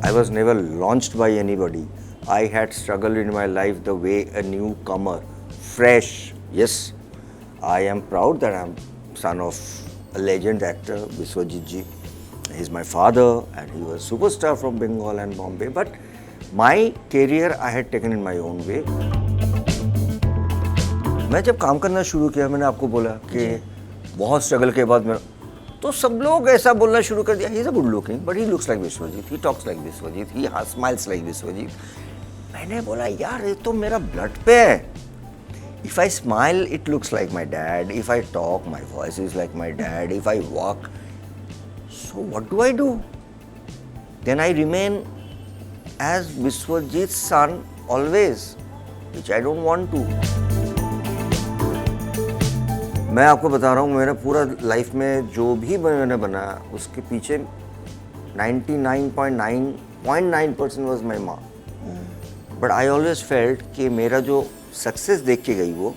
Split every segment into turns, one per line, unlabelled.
I was never launched by anybody. I had struggled in my life the way a newcomer, fresh. Yes, I am proud that I'm son of a legend actor, Biswajit ji. He's my father and he was superstar from Bengal and Bombay. But my career I had taken in my own way. मैं जब काम करना शुरू किया, मैंने आपको बोला कि बहुत स्ट्रगल के बाद मैं, तो सब लोग ऐसा बोलना शुरू कर दिया, he is a good looking but he looks like Biswajit, he talks like Biswajit, he smiles like Biswajit. मैंने बोला यार ये तो मेरा ब्लड पे है. If I smile it looks like my dad, if I talk my voice is like my dad, if I walk, so what do I do? Then I remain as Biswajit son always, which I don't want to. मैं आपको बता रहा हूँ, मेरा पूरा life में जो भी मैंने बनाया उसके पीछे 99.9% वाज माई माँ. बट आई ऑलवेज फेल्ट कि मेरा जो सक्सेस देख के गई वो,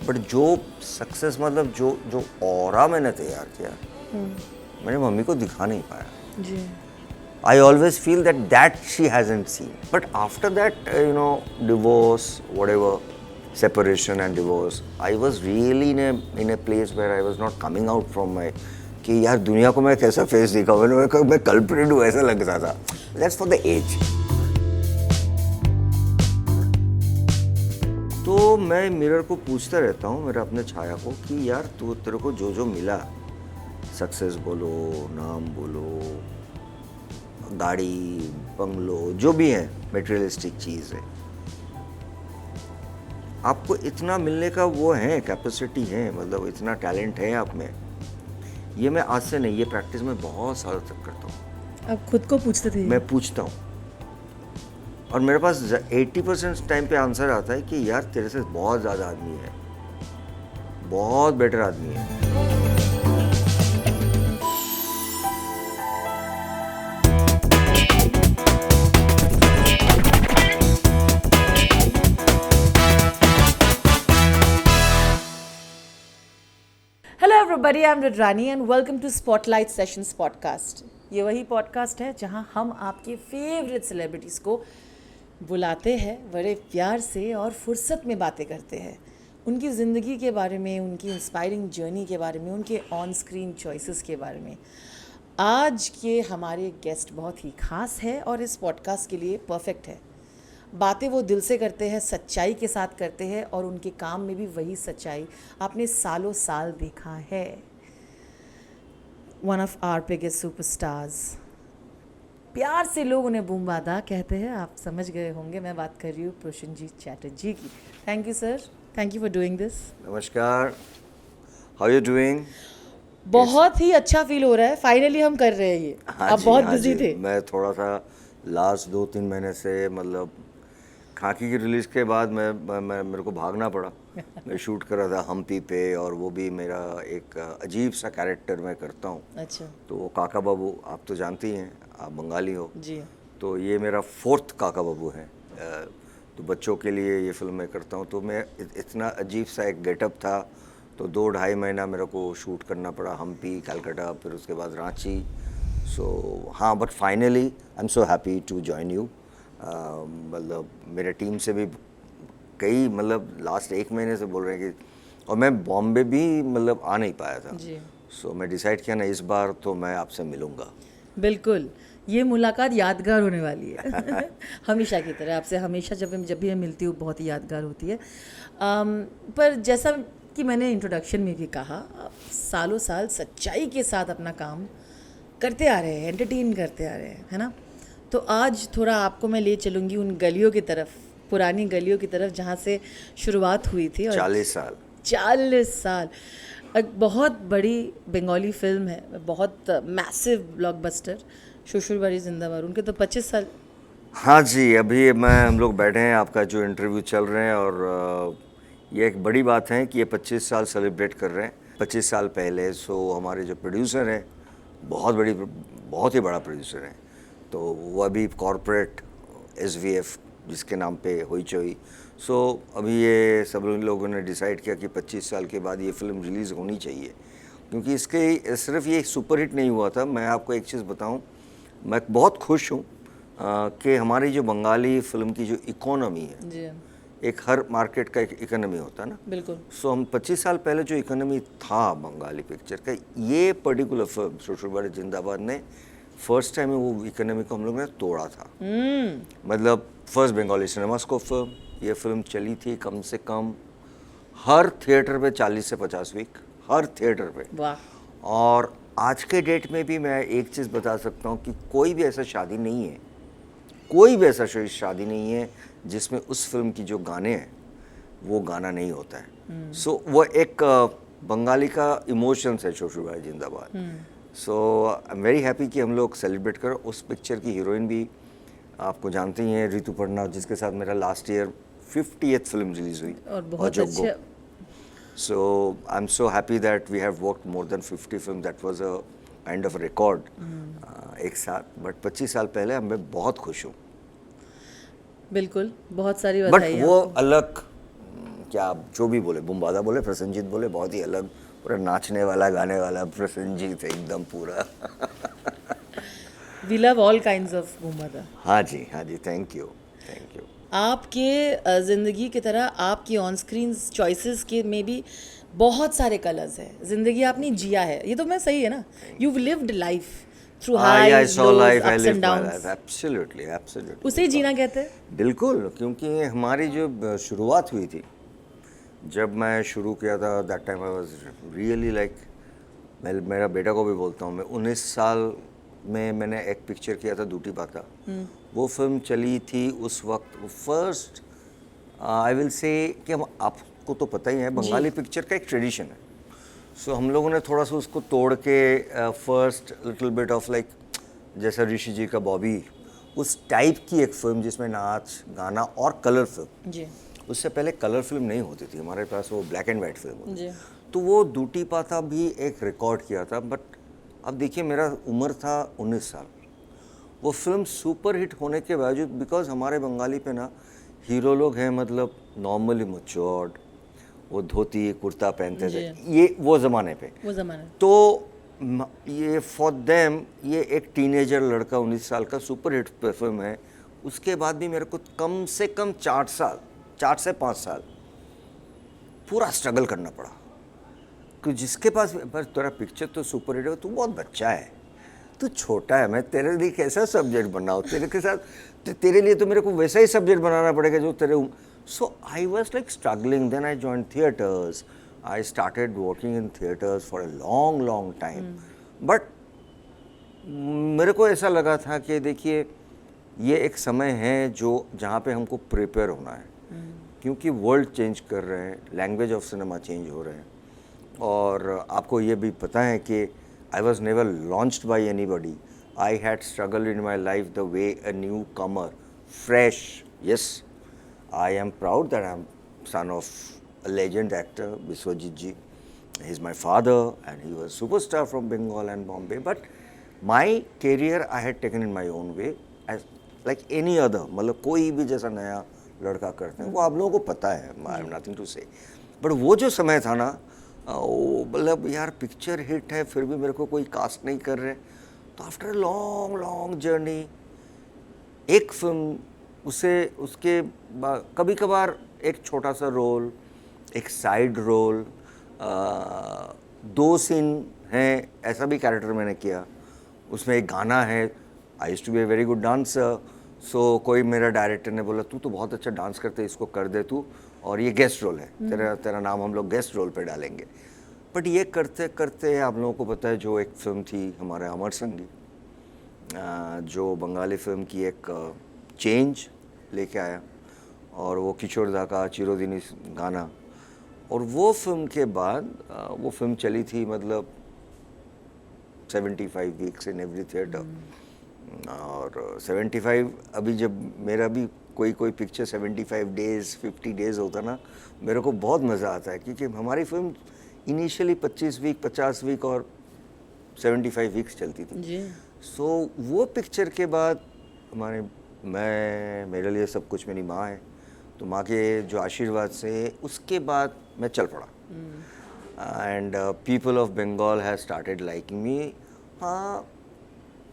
बट जो सक्सेस मतलब जो ऑरा मैंने तैयार किया, मैंने मम्मी को दिखा नहीं पाया. जी. I always feel that she hasn't seen. But after that, divorce, whatever, separation and divorce, I was really in a place where I was not coming out from my कि यार दुनिया को मैं कैसा फेस दिखाऊं, मैं कल्प्रिट हूँ ऐसा लगता था. That's for the age. तो मैं मिरर को पूछता रहता हूँ, मेरे अपने छाया को, कि यार तेरे को जो मिला, सक्सेस बोलो, नाम बोलो, गाड़ी, बंगलो, जो भी है मटेरियलिस्टिक चीज़ है, आपको इतना मिलने का वो है, कैपेसिटी है, मतलब इतना टैलेंट है आप में. ये मैं आज से नहीं, ये प्रैक्टिस में बहुत सालों तक करता हूँ.
आप खुद को पूछते थे?
मैं पूछता हूँ और मेरे पास 80% टाइम पे आंसर आता है कि यार तेरे से बहुत ज़्यादा आदमी है, बहुत बेटर आदमी है.
Hello everybody, I am Rudrani and welcome to spotlight sessions podcast. ये वही पॉडकास्ट है जहां हम आपके फेवरेट सेलिब्रिटीज़ को बुलाते हैं, बड़े प्यार से और फुर्सत में बातें करते हैं, उनकी ज़िंदगी के बारे में, उनकी इंस्पायरिंग जर्नी के बारे में, उनके ऑन स्क्रीन चॉइसेस के बारे में. आज के हमारे गेस्ट बहुत ही ख़ास है और इस पॉडकास्ट के लिए परफेक्ट है. बातें वो दिल से करते हैं, सच्चाई के साथ करते हैं और उनके काम में भी वही सच्चाई आपने सालों साल देखा है. One of our biggest superstars, प्यार से लोग उन्हें बूमबादा कहते हैं. आप समझ गए होंगे, मैं बात कर रही हूँ प्रोशनजीत चैटर्जी की. Thank you sir, thank you for doing this.
नमस्कार, हाउ यू डूइंग?
बहुत ही अच्छा फील हो रहा है, फाइनली हम कर रहे हैं ये. आप बहुत बिजी थे.
मैं थोड़ा सा लास्ट 2-3 महीने से, मतलब खाकी की रिलीज़ के बाद मेरे को भागना पड़ा. मैं शूट कर रहा था हम्पी पे, और वो भी मेरा एक अजीब सा कैरेक्टर मैं करता हूँ. अच्छा. तो वो काका बाबू, आप तो जानती हैं, आप बंगाली हो जी. तो ये मेरा 4th काका बाबू है. तो बच्चों के लिए ये फिल्म मैं करता हूँ. तो मैं इतना अजीब सा एक गेटअप था, तो 2-2.5 महीना मेरे को शूट करना पड़ा. हम्पी, कलकत्ता, फिर उसके बाद रांची. सो हाँ, but finally I am so happy to join you. मतलब मेरे टीम से भी कई, मतलब लास्ट 1 महीने से बोल रहे हैं कि, और मैं बॉम्बे भी मतलब आ नहीं पाया था. सो मैं डिसाइड किया ना, इस बार तो मैं आपसे मिलूँगा.
बिल्कुल, ये मुलाकात यादगार होने वाली है. हमेशा की तरह आपसे हमेशा जब भी मैं मिलती हूँ बहुत ही यादगार होती है. पर जैसा कि मैंने इंट्रोडक्शन में भी कहा, आप सालों साल सच्चाई के साथ अपना काम करते आ रहे हैं, एंटरटेन करते आ रहे हैं, है ना. तो आज थोड़ा आपको मैं ले चलूँगी उन गलियों की तरफ, पुरानी गलियों की तरफ जहाँ से शुरुआत हुई थी. और 40 साल एक बहुत बड़ी बंगाली फिल्म है, बहुत मैसिव ब्लॉकबस्टर, ससुरबाड़ी जिंदाबाद, उनके तो 25 साल.
हाँ जी, अभी हम लोग बैठे हैं, आपका जो इंटरव्यू चल रहे हैं, और ये एक बड़ी बात है कि ये 25 साल सेलिब्रेट कर रहे हैं. 25 साल पहले सो हमारे जो प्रोड्यूसर हैं, बहुत ही बड़ा प्रोड्यूसर हैं, तो वो अभी कॉर्पोरेट SVF जिसके नाम पे होइचोई. सो अभी ये सब लोगों ने डिसाइड किया कि 25 साल के बाद ये फिल्म रिलीज़ होनी चाहिए, क्योंकि इसके सिर्फ ये सुपरहिट नहीं हुआ था. मैं आपको एक चीज़ बताऊं, मैं बहुत खुश हूँ कि हमारी जो बंगाली फिल्म की जो इकोनॉमी है,
जी
एक हर मार्केट का एक इकोनॉमी होता है ना।
बिल्कुल।
सो हम 25 साल पहले जो इकोनॉमी था बंगाली पिक्चर का, ये पर्टिकुलर फिल्म ससुरबाड़ी जिंदाबाद ने फर्स्ट टाइम वो इकोनॉमी को हम लोग ने तोड़ा था। मतलब फर्स्ट बंगाली सिनेमास्कोप फिल्म, ये फिल्म चली थी कम से कम हर थिएटर पे 40 से 50 वीक, हर थिएटर पे।
वाह।
और आज के डेट में भी मैं एक चीज़ बता सकता हूँ कि कोई भी ऐसा शादी नहीं है, कोई भी ऐसा शादी नहीं है जिसमें उस फिल्म की जो गाने हैं वो गाना नहीं होता है। सो वो एक बंगाली का इमोशंस है ससुरबाड़ी जिंदाबाद। सो आई एम वेरी हैप्पी कि हम लोग सेलिब्रेट करें। उस पिक्चर की हीरोइन भी आपको जानते ही हैं, ऋतुपर्णा, जिसके साथ मेरा last year 50th film release हुई
और बहुत
अजोगो।
अच्छे।
So I'm so happy that we have worked more than 50 films. That was a kind of a record एक साथ। बट 25 साल पहले मैं बहुत खुश हूँ।
बिल्कुल, बहुत सारी
बट
बधाई
वो
आपको।
अलग, क्या आप जो भी बोले, बुम्बादा बोले, प्रसन्नजीत बोले, बहुत ही अलग, पूरा नाचने वाला गाने वाला प्रसन्नजीत एकदम पूरा।
We love all kinds of घूमता।
हाँ जी, हाँ जी, थैंक यू, थैंक यू।
आपके ज़िंदगी की तरह आपकी ऑन स्क्रीन चॉइसेस के में भी बहुत सारे कलर्स हैं। ज़िंदगी आपने जिया है, ये तो मैं सही है ना। You lived life through
I
highs,
saw
lows,
life, I
ups
lived
and
my life,
downs.
absolutely, absolutely।
उसे ही जीना कहते हैं।
बिल्कुल, क्योंकि हमारी जो शुरुआत हुई थी, जब मैं शुरू किया था, that time I was really like, मैं मेरा बेटा को भी बोलता हूँ, मैं 19 साल में मैंने एक पिक्चर किया था, दूटी पाता। वो फिल्म चली थी उस वक्त, फर्स्ट आई विल से कि हम, आपको तो पता ही है बंगाली पिक्चर का एक ट्रेडिशन है। सो हम लोगों ने थोड़ा सा उसको तोड़ के first little bit of like, जैसा ऋषि जी का बॉबी, उस टाइप की एक फिल्म जिसमें नाच गाना और कलर फिल्म।
जी
उससे पहले कलर फिल्म नहीं होती थी हमारे पास, वो ब्लैक एंड वाइट फिल्म होती
जी।
थी। तो वो दूटी पाता भी एक रिकॉर्ड किया था। बट अब देखिए, मेरा उम्र था 19 साल, वो फिल्म सुपर हिट होने के बावजूद, बिकॉज हमारे बंगाली पे ना हीरो लोग हैं मतलब नॉर्मली मैच्योर्ड, वो धोती कुर्ता पहनते थे, ये वो ज़माने पे,
वो ज़माना।
तो ये फॉर देम ये एक टीनेजर लड़का 19 साल का सुपर हिट फिल्म है। उसके बाद भी मेरे को कम से कम 4 से 5 साल पूरा स्ट्रगल करना पड़ा कि जिसके पास, बस तेरा पिक्चर तो सुपर हिट है, तू बहुत बच्चा है, तू छोटा है, मैं तेरे लिए कैसा सब्जेक्ट बनाऊँ, तेरे के साथ, तेरे लिए तो मेरे को वैसा ही सब्जेक्ट बनाना पड़ेगा जो तेरे। So I was like struggling, then I join theatres, I started working in theatres for a long long time. But मेरे को ऐसा लगा था कि देखिए, ये एक समय है जो जहाँ पे हमको प्रिपेयर होना है, क्योंकि वर्ल्ड चेंज कर रहे हैं, लैंग्वेज ऑफ सिनेमा चेंज हो रहे हैं। और आपको ये भी पता है कि I was never launched by anybody, I had struggle in my life the way a new Qamar, fresh. Yes, I am proud that I M son of a legend actor, Biswajit ji. He's my father and he was superstar from Bengal and Bombay. But my career I had taken in my own way, as like any other. मतलब कोई भी जैसा नया लड़का करते हैं वो आप लोगों को पता है, I have nothing to say. But वो जो समय था ना, वो मतलब यार पिक्चर हिट है फिर भी मेरे को कोई कास्ट नहीं कर रहे, तो आफ्टर लॉन्ग लॉन्ग जर्नी एक फिल्म, उसे उसके कभी कभार एक छोटा सा रोल, एक साइड रोल, 2 सीन हैं, ऐसा भी कैरेक्टर मैंने किया, उसमें एक गाना है। I used to be a very good dancer, so कोई मेरा डायरेक्टर ने बोला तू तो बहुत अच्छा डांस करते, इसको कर दे तू, और ये गेस्ट रोल है, तेरा नाम हम लोग गेस्ट रोल पे डालेंगे। बट ये करते करते आप लोगों को पता है, जो एक फिल्म थी हमारे अमर संगी, जो बंगाली फिल्म की एक चेंज लेके आया, और वो किशोर दा का चिरोदिनी गाना, और वो फिल्म के बाद वो फिल्म चली थी मतलब 75 वीक्स इन एवरी थिएटर। और 75, अभी जब मेरा भी कोई पिक्चर 75 डेज़ 50 डेज़ होता ना, मेरे को बहुत मज़ा आता है, क्योंकि हमारी फिल्म इनिशियली 25 वीक 50 वीक और 75 वीक्स चलती थी
जी।
सो वो पिक्चर के बाद मेरे लिए सब कुछ मेरी माँ है, तो माँ के जो आशीर्वाद से उसके बाद मैं चल पड़ा। And people of Bengal have started liking me. हाँ,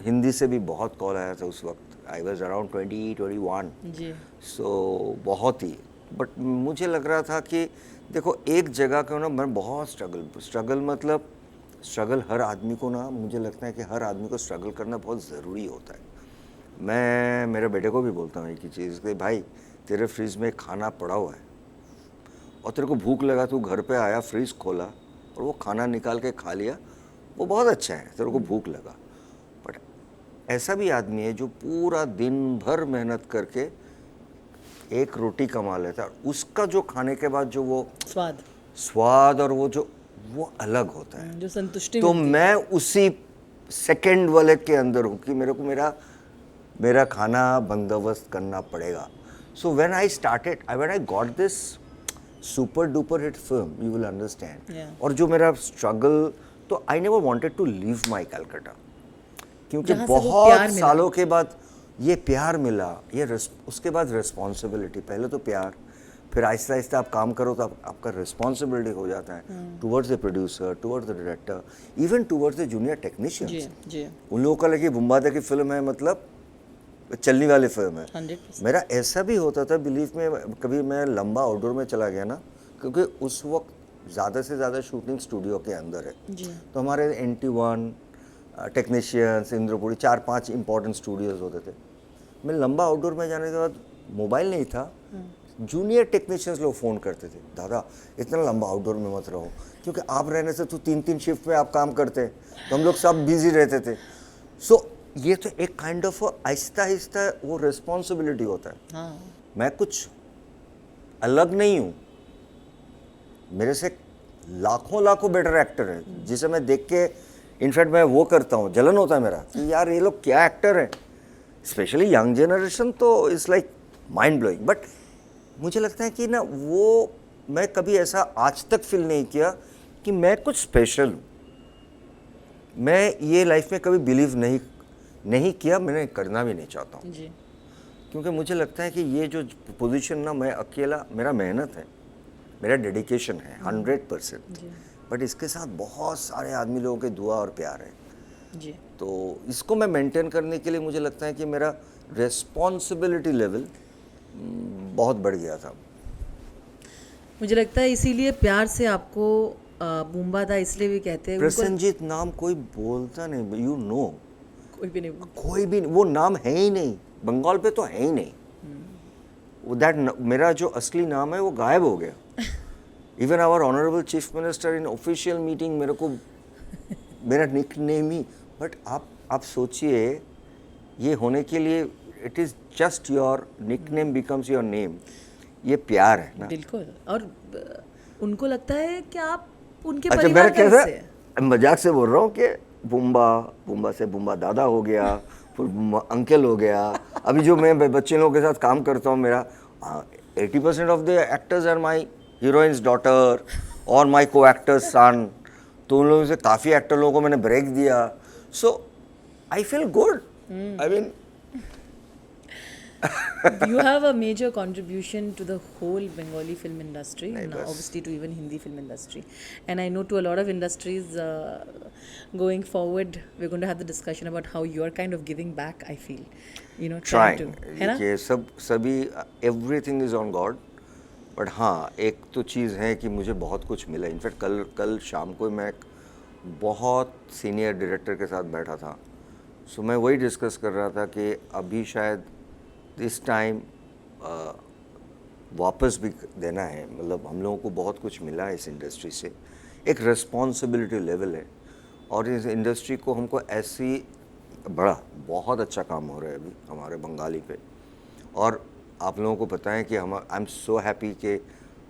हिंदी से भी बहुत कॉल आया था उस वक्त, आई वॉज अराउंड 20-21.
जी
सो बहुत ही, बट मुझे लग रहा था कि देखो एक जगह का ना मैं बहुत स्ट्रगल मतलब स्ट्रगल हर आदमी को ना, मुझे लगता है कि हर आदमी को स्ट्रगल करना बहुत ज़रूरी होता है. मैं मेरे बेटे को भी बोलता हूँ एक ही चीज़ कि भाई तेरे फ्रिज में खाना पड़ा हुआ है और तेरे को भूख लगा, तू घर पे आया, फ्रिज खोला और वो खाना निकाल के खा लिया, वो बहुत अच्छा है, तेरे को भूख लगा. बट ऐसा भी आदमी है जो पूरा दिन भर मेहनत करके एक रोटी कमा लेता है, उसका जो खाने के बाद जो वो स्वाद और वो अलग होता है,
जो संतुष्टि
तो
मिलती है।
मैं उसी सेकंड वाले के अंदर हूँ कि मेरे को मेरा खाना बंदोबस्त करना पड़ेगा. So when I got this super duper hit film, you will understand. और जो मेरा स्ट्रगल, तो I never wanted to leave my Calcutta, क्योंकि बहुत सालों के बाद ये प्यार मिला, उसके बाद रिस्पॉन्सिबिलिटी. पहले तो प्यार, फिर आहिस्ता आहिस्ता आप काम करो तो आपका रिस्पॉन्सिबिलिटी हो जाता है towards the producer, towards the director, even towards the junior technicians. उन लोगों का लगे बुम्बादा की फिल्म है, मतलब चलने वाली फिल्म है.
100%.
मेरा ऐसा भी होता था, बिलीव में, कभी मैं लंबा आउटडोर में चला गया ना, क्योंकि उस वक्त ज़्यादा से ज़्यादा शूटिंग स्टूडियो के अंदर है. तो हमारे NT1 technicians, Indrapuri, 4-5 important Studios होते थे. मैं लंबा आउटडोर में जाने के बाद, मोबाइल नहीं था, जूनियर टेक्नीशियंस लोग फ़ोन करते थे, दादा इतना लंबा आउटडोर में मत रहो, क्योंकि आप रहने से तो 3-3 शिफ्ट में आप काम करते, तो हम लोग सब बिजी रहते थे. सो ये तो एक काइंड ऑफ आहिस्ता आहिस्ता वो रिस्पॉन्सिबिलिटी होता है. मैं कुछ अलग नहीं हूँ, मेरे से लाखों बेटर एक्टर है, जिसे मैं देख के इनफैक्ट मैं वो करता हूँ, जलन होता है मेरा कि यार ये लोग क्या एक्टर हैं. स्पेशली यंग जनरेशन तो it's like mind blowing. But मुझे लगता है कि ना, वो मैं कभी ऐसा आज तक फील नहीं किया कि मैं कुछ स्पेशल हूँ. मैं ये लाइफ में कभी बिलीव नहीं किया, मैंने करना भी नहीं चाहता हूँ, क्योंकि मुझे लगता है कि ये जो पोजीशन ना, मैं अकेला, मेरा मेहनत है, मेरा डेडिकेशन है 100%, बट इसके साथ बहुत सारे आदमी लोगों के दुआ और प्यार है. तो इसको मैं मेंटेन करने के लिए मुझे लगता है कि मेरा रिस्पॉन्सिबिलिटी लेवल बहुत बढ़ गया था.
मुझे लगता है इसीलिए प्यार से आपको बुम्बादा इसलिए भी कहते हैं.
प्रसन्नजीत नाम कोई बोलता नहीं, यू नो,
कोई भी
वो नाम है ही नहीं, बंगाल पे तो है ही नहीं. मेरा जो असली नाम है वो गायब हो गया. Even our honourable chief minister in official meeting मेरे को मेरा निक नेम ही. बट आप सोचिए, ये होने के लिए it is just your nickname becomes your name. ये प्यार है ना.
बिल्कुल. और उनको लगता है कि आप उनके
अच्छा,
परिवार का हिस्सा है.
मजाक से बोल रहा हूँ कि बुम्बा से बुम्बा दादा हो गया, फिर बुम्बा अंकल हो गया. अभी जो मैं बच्चे लोगों के साथ काम करता हूँ, मेरा 80% of the actors are my heroines daughter और माई को एक्टर्स सन. तो उन लोगों से काफ़ी एक्टर लोगों को मैंने ब्रेक दिया. So I feel good. I mean
You have a major contribution to the whole Bengali film industry, and obviously to even Hindi film industry. And I know to a lot of industries going forward, we're going to have the discussion about how you're kind of giving back. I feel,
trying to, है ना? ये सभी everything is on God. But हाँ, एक तो चीज़ है कि मुझे बहुत कुछ मिला. इनफैक्ट कल शाम को मैं एक बहुत सीनियर डायरेक्टर के साथ बैठा था. सो मैं वही डिस्कस कर रहा था कि अभी शायद इस टाइम वापस भी देना है. मतलब हम लोगों को बहुत कुछ मिला है इस इंडस्ट्री से, एक रिस्पॉन्सिबिलिटी लेवल है, और इस इंडस्ट्री को हमको ऐसी बहुत अच्छा काम हो रहा है अभी हमारे बंगाली पे. और आप लोगों को पता है कि आई एम सो हैप्पी कि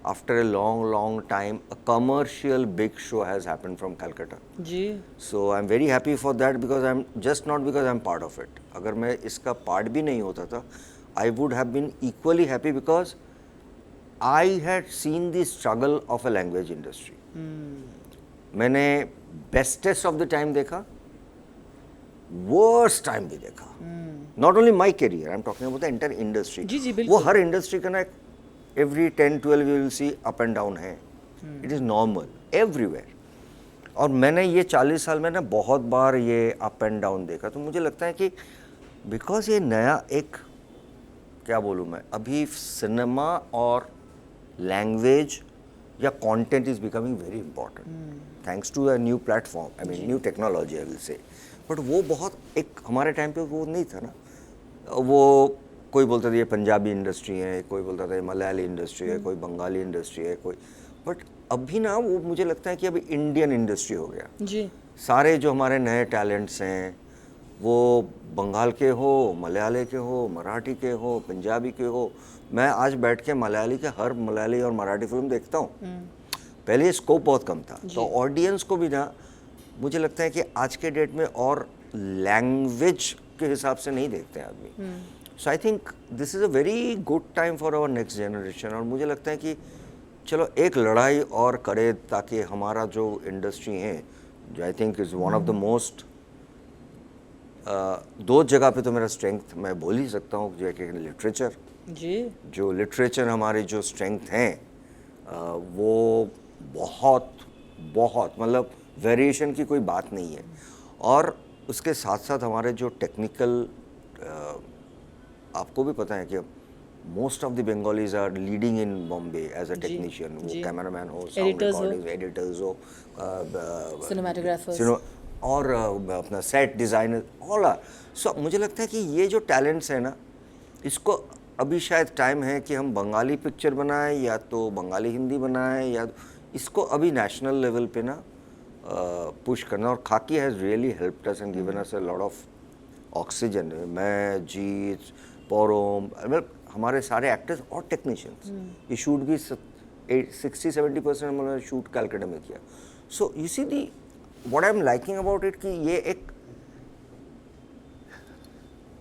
after a long time a commercial big show has happened from Calcutta.
जी.
So I am very happy for that, because I am just not because I am part of it. अगर मैं इसका part भी नहीं होता था, I would have been equally happy, because I had seen the struggle of a language industry. मैंने bestest of the time देखा, worst time भी देखा. Not only my career, I am talking about the entire industry.
जी,
वो हर industry का ना every 10-12 you will see up and down है. It is normal everywhere. और मैंने ये 40 साल में ना बहुत बार ये अप एंड डाउन देखा. तो मुझे लगता है कि बिकॉज ये नया एक, क्या बोलूँ मैं, अभी सिनेमा और लैंग्वेज या content is becoming very important thanks to a new platform, I mean new technology I will say. But वो बहुत एक हमारे टाइम पे वो नहीं था ना। वो कोई बोलता था ये पंजाबी इंडस्ट्री है, कोई बोलता था ये मलयाली इंडस्ट्री है, कोई बंगाली इंडस्ट्री है, कोई, बट अभी ना वो मुझे लगता है कि अभी इंडियन इंडस्ट्री हो गया
जी।
सारे जो हमारे नए टैलेंट्स हैं वो बंगाल के हो, मलयाली के हो, मराठी के हो, पंजाबी के हो। मैं आज बैठ के मलयाली के हर मलयाली और मराठी फिल्म देखता हूँ। पहले ये स्कोप बहुत कम था, तो ऑडियंस को भी ना मुझे लगता है कि आज के डेट में और लैंग्वेज के हिसाब से नहीं देखते हैं आदमी। So I think this is a very good time for our next generation. और मुझे लगता है कि चलो एक लड़ाई और करे ताकि हमारा जो इंडस्ट्री है, जो I think is one of the most, दो जगह पे तो मेरा स्ट्रेंथ मैं बोल ही सकता हूँ, जो कि लिटरेचर
जी।
जो लिटरेचर हमारी जो स्ट्रेंथ हैं वो बहुत बहुत मतलब वेरिएशन की कोई बात नहीं है। और उसके साथ साथ हमारे जो टेक्निकल, आपको भी पता है कि most of the Bengalis are leading in Bombay as a technician, वो कैमरामैन हो, साउंड रिकॉर्डिंग एडिटर्स हो,
सिनेमाटोग्राफर्स
और अपना set designer, all are. So मुझे लगता है कि ये जो टैलेंट्स है ना, इसको अभी शायद टाइम है कि हम बंगाली पिक्चर बनाएं या तो बंगाली हिंदी बनाएं, या इसको अभी नेशनल लेवल पे ना पुश करना। और खाकी has really helped us and given us a lot of oxygen. मैं, जीत, पौरोम, मतलब हमारे सारे एक्टर्स और टेक्नीशियंस, ये शूट भी 60-70% हमने शूट कैलकाटा में किया। So you see the what I am liking about it कि ये एक,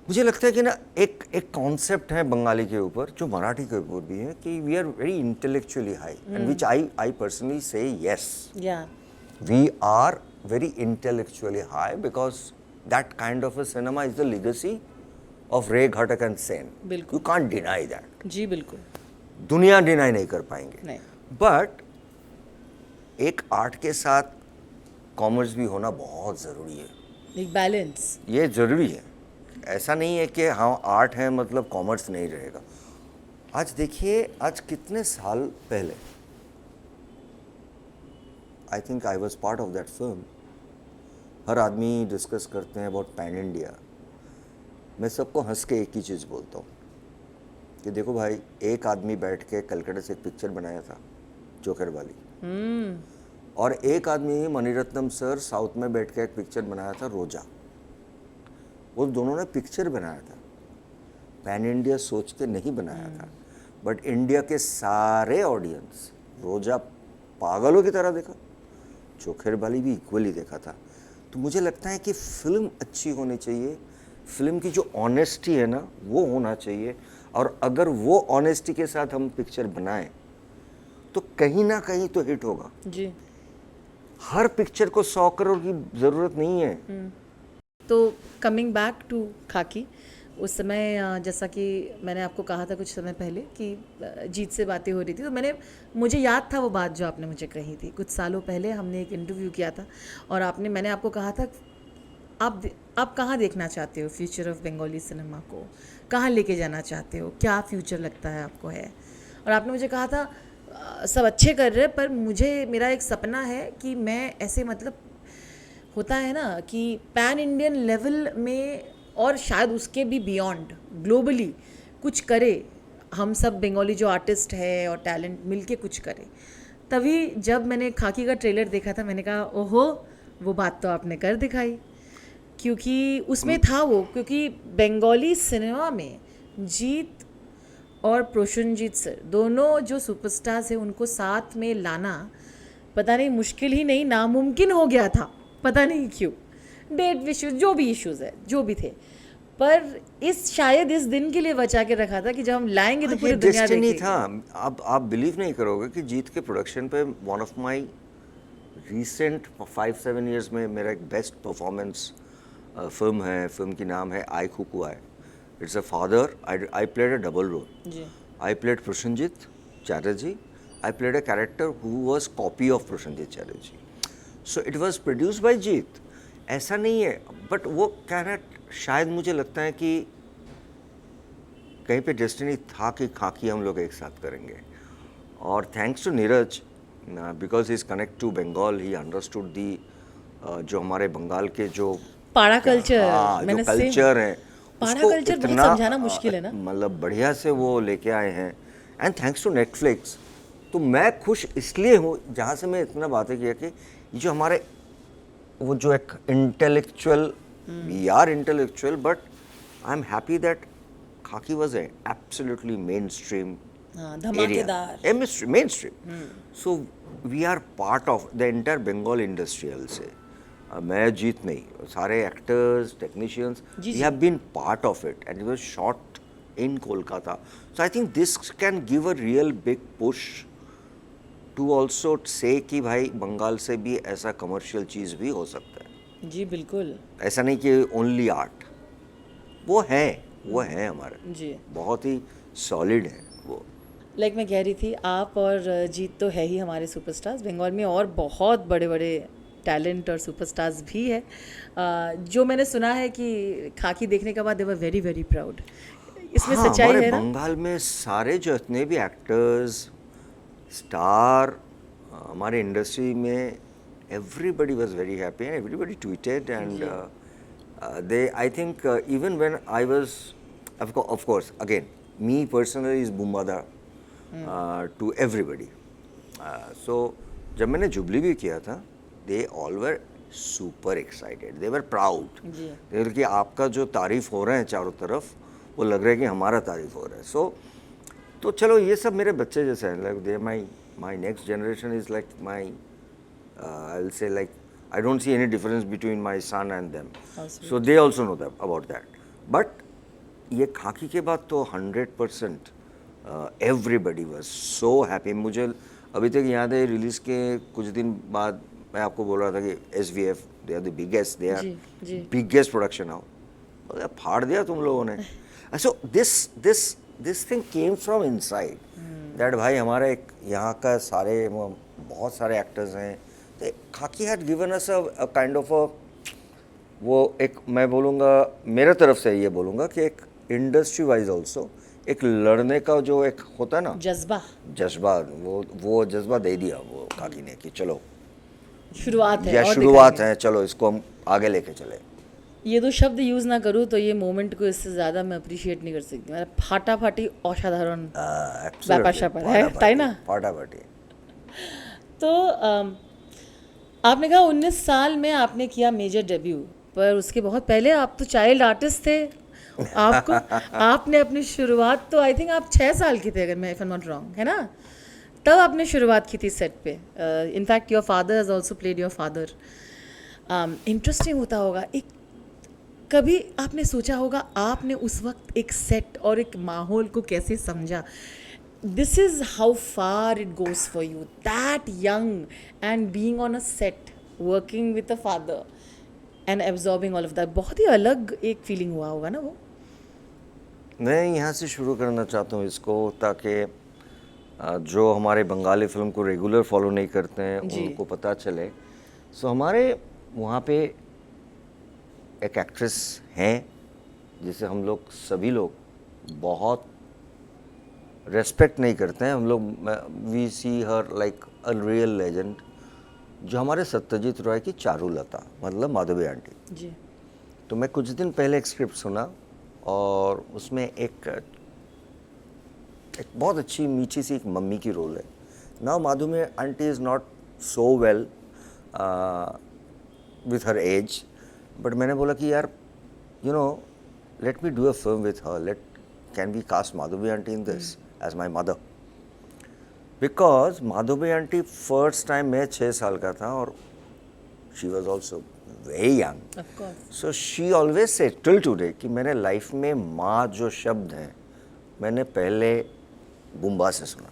मुझे लगता है कि ना एक कॉन्सेप्ट है बंगाली के ऊपर जो मराठी के ऊपर भी है कि we are very intellectually high, and which I personally say yes,
yeah
we are very intellectually high because that kind of a cinema is the legacy of Ray, Ghatak and Sen.
बिल्कुल।
You can't deny that.
जी बिल्कुल
दुनिया deny नहीं कर पाएंगे।
नहीं।
But एक art के साथ कॉमर्स भी होना बहुत ज़रूरी है।
एक बैलेंस।
ये ज़रूरी है। ऐसा नहीं है कि हाँ आर्ट है मतलब कॉमर्स नहीं रहेगा। आज देखिए, आज कितने साल पहले, I think I was part of that film, हर आदमी डिस्कस करते हैं अबाउट पैन इंडिया। मैं सबको हंस के एक ही चीज़ बोलता हूँ कि देखो भाई, एक आदमी बैठ के कलकत्ता से एक पिक्चर बनाया था, जोकर वाली, और एक आदमी मणिरत्नम सर साउथ में बैठ के एक पिक्चर बनाया था, रोजा। वो दोनों ने पिक्चर बनाया था, पैन इंडिया सोच के नहीं बनाया था, बट इंडिया के सारे ऑडियंस रोजा पागलों की तरह देखा, जोकर वाली भी इक्वली देखा था। तो मुझे लगता है कि फिल्म अच्छी होनी चाहिए, फिल्म की जो ऑनेस्टी है ना वो होना चाहिए, और अगर वो ऑनेस्टी के साथ हम पिक्चर बनाएं तो कहीं ना कहीं तो हिट होगा।
जी।
हर पिक्चर को 100 करोड़ की ज़रूरत नहीं है।
तो कमिंग बैक टू खाकी, उस समय जैसा कि मैंने आपको कहा था कुछ समय पहले कि जीत से बातें हो रही थी, तो मुझे याद था वो बात जो आपने मुझे कही थी कुछ सालों पहले। हमने एक इंटरव्यू किया था और मैंने आपको कहा था आप कहाँ देखना चाहते हो फ्यूचर ऑफ बंगाली सिनेमा को, कहाँ लेके जाना चाहते हो, क्या फ्यूचर लगता है आपको है। और आपने मुझे कहा था सब अच्छे कर रहे, पर मेरा एक सपना है कि मैं ऐसे, मतलब होता है ना कि पैन इंडियन लेवल में और शायद उसके भी बियॉन्ड ग्लोबली कुछ करे, हम सब बंगाली जो आर्टिस्ट है और टैलेंट मिलके कुछ करे। तभी जब मैंने खाकी का ट्रेलर देखा था, मैंने कहा ओहो, वो बात तो आपने कर दिखाई, क्योंकि उसमें था वो, क्योंकि बंगाली सिनेमा में जीत और प्रोशनजीत सर दोनों जो सुपरस्टार्स हैं, उनको साथ में लाना पता नहीं मुश्किल ही नहीं, नामुमकिन हो गया था, पता नहीं क्यों, डेट इश्यूज, जो भी इश्यूज है, जो भी थे, पर शायद इस दिन के लिए बचा के रखा था कि जब हम लाएंगे तो पूरी दुनिया देखेगी।
था। आप बिलीव नहीं करोगे कि जीत के प्रोडक्शन पे one of my recent 5-7 years में मेरा एक बेस्ट परफॉर्मेंस फिल्म है। फिल्म की नाम है आई कुकू आई। It's a father, I played a double role. I played Prosenjit Chatterjee. I played a character who was copy of Prosenjit Chatterjee. So it was produced by Jeet, ऐसा नहीं है, बट वो क्या है ना, शायद मुझे लगता है कि कहीं पे डेस्टिनी था कि खाकी हम लोग एक साथ करेंगे। और thanks to Neeraj, because he is connect to Bengal, he understood the जो हमारे बंगाल के जो
पाड़ा कल्चर,
हाँ जो
मैंने सेम
कल्चर है
पाड़ा
उसको
कल्चर बहुत
इतना
समझाना मुश्किल है ना।
मतलब बढ़िया से वो लेके आए हैं। And thanks to Netflix. तो मैं खुश इसलिए हूँ, जहाँ से मैं इतना बातें किया कि ये जो हमारे वो जो एक intellectual, we are intellectual, but I am happy that Khakee was absolutely mainstream
हाँ, धमाकेदार।
Mainstream. So we are part of the entire Bengal industrial से। मैं जीत नहीं, सारे एक्टर्स टेक्नीशियंस
जी,
वी
जी।
Have been part of it and it was shot in Kolkata. So I think this can give a real big push to also say कि भाई बंगाल से भी ऐसा कमर्शियल चीज़ भी हो सकता है।
जी बिल्कुल।
ऐसा नहीं कि ओनली आर्ट, वो है हमारे,
जी
बहुत ही सॉलिड है वो।
लाइक मैं कह रही थी, आप और जीत तो है ही हमारे सुपरस्टार्स। बंगाल में और बहुत बड़े बड़े टैलेंट और सुपरस्टार्स भी है। जो मैंने सुना है कि खाकी देखने के बाद दे वर वेरी वेरी प्राउड। इसमें
हाँ,
सच्चाई
हमारे
है ना?
बंगाल में सारे जितने भी एक्टर्स स्टार हमारे इंडस्ट्री में, everybody was very happy and everybody tweeted and they, I think even when I was, of course again me personally is Bumbada to everybody. So जब मैंने जुबली भी किया था, they all were super excited, they were proud,
ji
they were कि आपका जो तारीफ हो रहे हैं चारों तरफ, वो लग रहा है कि हमारा तारीफ हो रहा है। सो तो चलो ये सब मेरे बच्चे जैसे हैं, like they my next generation is like my I'll say like I don't see any difference between my son and them.
How sweet.
So they also know that about that. But ये खाकी के बाद तो 100% everybody was so happy. मुझे अभी तक याद है रिलीज़ के कुछ दिन बाद मैं आपको बोल रहा था कि SVF they are the biggest, they are
ji, ji.
biggest production now. बोले, फाड़ दिया तुम लोगों ने। So this thing came from inside. That भाई हमारा एक यहाँ का सारे बहुत सारे एक्टर्स हैं। खाकी had given us a kind of अ, वो एक मैं बोलूँगा मेरे तरफ से ये बोलूँगा कि एक इंडस्ट्री वाइज ऑल्सो एक लड़ने का जो एक होता है ना जज्बा, वो जज्बा दे दिया वो खाकी ने कि चलो
शुरुआत है
या
और
शुरुआत
दिखाएंगे।
है, चलो इसको हम आगे लेके चले।
ये दो शब्द यूज़ ना करूँ तो ये मोमेंट को इससे ज़्यादा मैं अप्रिशिएट नहीं कर सकती। मेरा फाटाफाटी असाधारण ব্যাপার স্যাপার है, তাই ना?
फाटाफाटी।
तो आपने कहा 19 साल में आपने किया मेजर डेब्यू, पर उसके बहुत पहले आप तो चाइल्ड आर्टिस्ट थे। आपको आपने अपनी शुरुआत तो आई थिंक आप 6 साल की थे, अगर मैं if I am not wrong, है ना? तब आपने शुरुआत की थी सेट पे। In fact your father has also played your father. Interesting होता होगा, एक कभी आपने सोचा होगा आपने उस वक्त एक सेट और एक माहौल को कैसे समझा? This is how far it goes for you, that young and being on a set, working with a father and absorbing all of that. बहुत ही अलग एक फीलिंग हुआ होगा ना वो?
मैं यहाँ से शुरू करना चाहता हूँ इसको, ताकि जो हमारे बंगाली फिल्म को रेगुलर फॉलो नहीं करते हैं
जी।
उनको पता चले। सो हमारे वहाँ पे एक एक्ट्रेस हैं जिसे हम लोग सभी लोग बहुत रेस्पेक्ट नहीं करते हैं। हम लोग we see her like a real legend, जो हमारे सत्यजीत रॉय की चारुलता, मतलब माधवी आंटी।
जी
तो मैं कुछ दिन पहले एक स्क्रिप्ट सुना और उसमें एक बहुत अच्छी मीठी सी एक मम्मी की रोल है। Now Madhavi aunty is not so well with her age, but मैंने बोला कि यार you know let me do a film with her, can we cast Madhavi aunty in this as my mother, because Madhavi aunty first time मैं 6 साल का था और she was also very young.
Of course.
So she always say till today कि मेरे life में माँ जो शब्द हैं मैंने पहले बुम्बा से सुना।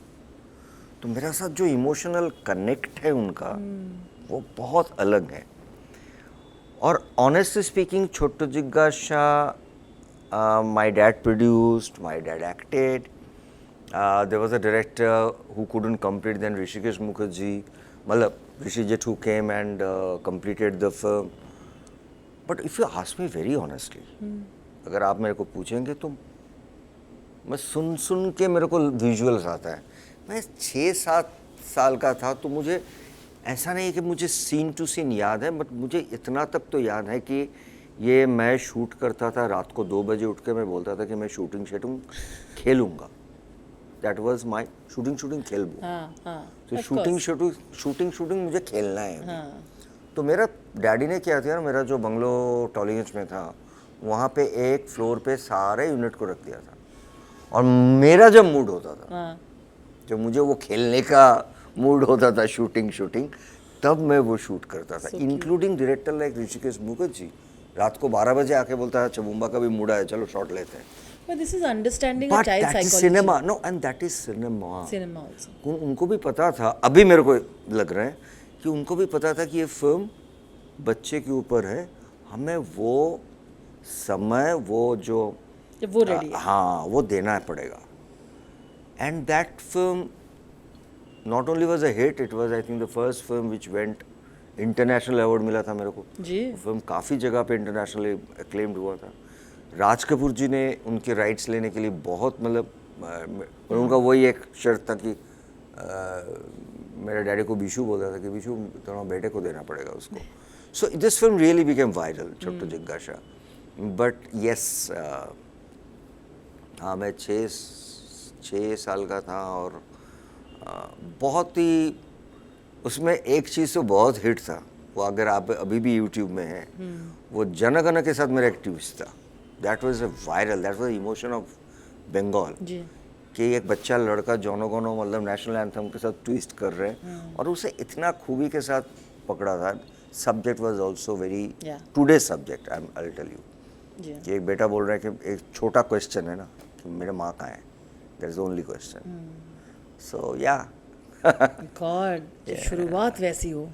तो मेरा साथ जो इमोशनल कनेक्ट है उनका वो बहुत अलग है। और ऑनेस्टली स्पीकिंग छोटू जिग्गा शाह, my dad produced, my dad acted, there was a director who couldn't complete, then Hrishikesh Mukherjee, मतलब ऋषि जेठ who came and completed the film. But if you ask me very honestly, अगर आप मेरे को पूछेंगे तो मैं सुन सुन के मेरे को विजुअल्स आता है। मैं 6-7 साल का था, तो मुझे ऐसा नहीं कि मुझे सीन टू सीन याद है, बट मुझे इतना तक तो याद है कि ये मैं शूट करता था रात को 2 बजे उठ के, मैं बोलता था कि मैं शूटिंग खेलूँगा। दैट वाज माय शूटिंग खेलबो।
हाँ हाँ
तो
of course.
शूटिंग मुझे खेलना है अभी।
हाँ
तो मेरा डैडी ने क्या किया, मेरा जो बंगलो टॉलीगंज में था, वहाँ पे एक फ्लोर पे सारे यूनिट को रख दिया था, और मेरा जब मूड होता था,
हाँ
जब मुझे वो खेलने का मूड होता था, शूटिंग तब मैं वो शूट करता था, including director like Rishikesh Mukherjee रात को 12 बजे आके बोलता है चबुम्बा का भी मूड है, चलो शॉट लेते हैं।
but this is understanding a
but
child
that is
psychology.
Cinema, no, and that is cinema.
Cinema also.
उनको भी पता था, अभी मेरे को लग रहा है कि उनको भी पता था कि ये फिल्म बच्चे के ऊपर है, हमें वो समय, वो जो
जब वो रेडी है.
हाँ, वो देना पड़ेगा। And that film not only was a hit, it was I think the first film which went international award मिला था मेरे को।
जी.
फिल्म काफ़ी जगह पे इंटरनेशनली एक्लेम्ड हुआ था। राज कपूर जी ने उनके राइट्स लेने के लिए बहुत, मतलब उनका वही एक शर्त था कि मेरे डैडी को बीशू बोलता था कि बीशू तुम्हारे बेटे को देना पड़ेगा उसको। So this film really became viral, Chhotu जिज्ञासा। बट यस, हाँ, मैं 6 साल का था, और बहुत ही उसमें एक चीज़ तो बहुत हिट था, वो अगर आप अभी भी यूट्यूब में है, वो जन गण के साथ मेरा एक ट्विस्ट था। That was a viral, that was emotion of Bengal,
जी.
कि एक बच्चा लड़का जनो गनो मतलब नेशनल एंथम के साथ ट्विस्ट कर रहे हैं, और उसे इतना खूबी के साथ पकड़ा था। Subject was also very
Yeah.
Today subject, I will tell you,
जी.
कि एक बेटा बोल रहा है कि एक छोटा क्वेश्चन है ना, कि मेरे माँ कहाँ है, that is the only question. So yeah
God, शुरुआत वैसी हो,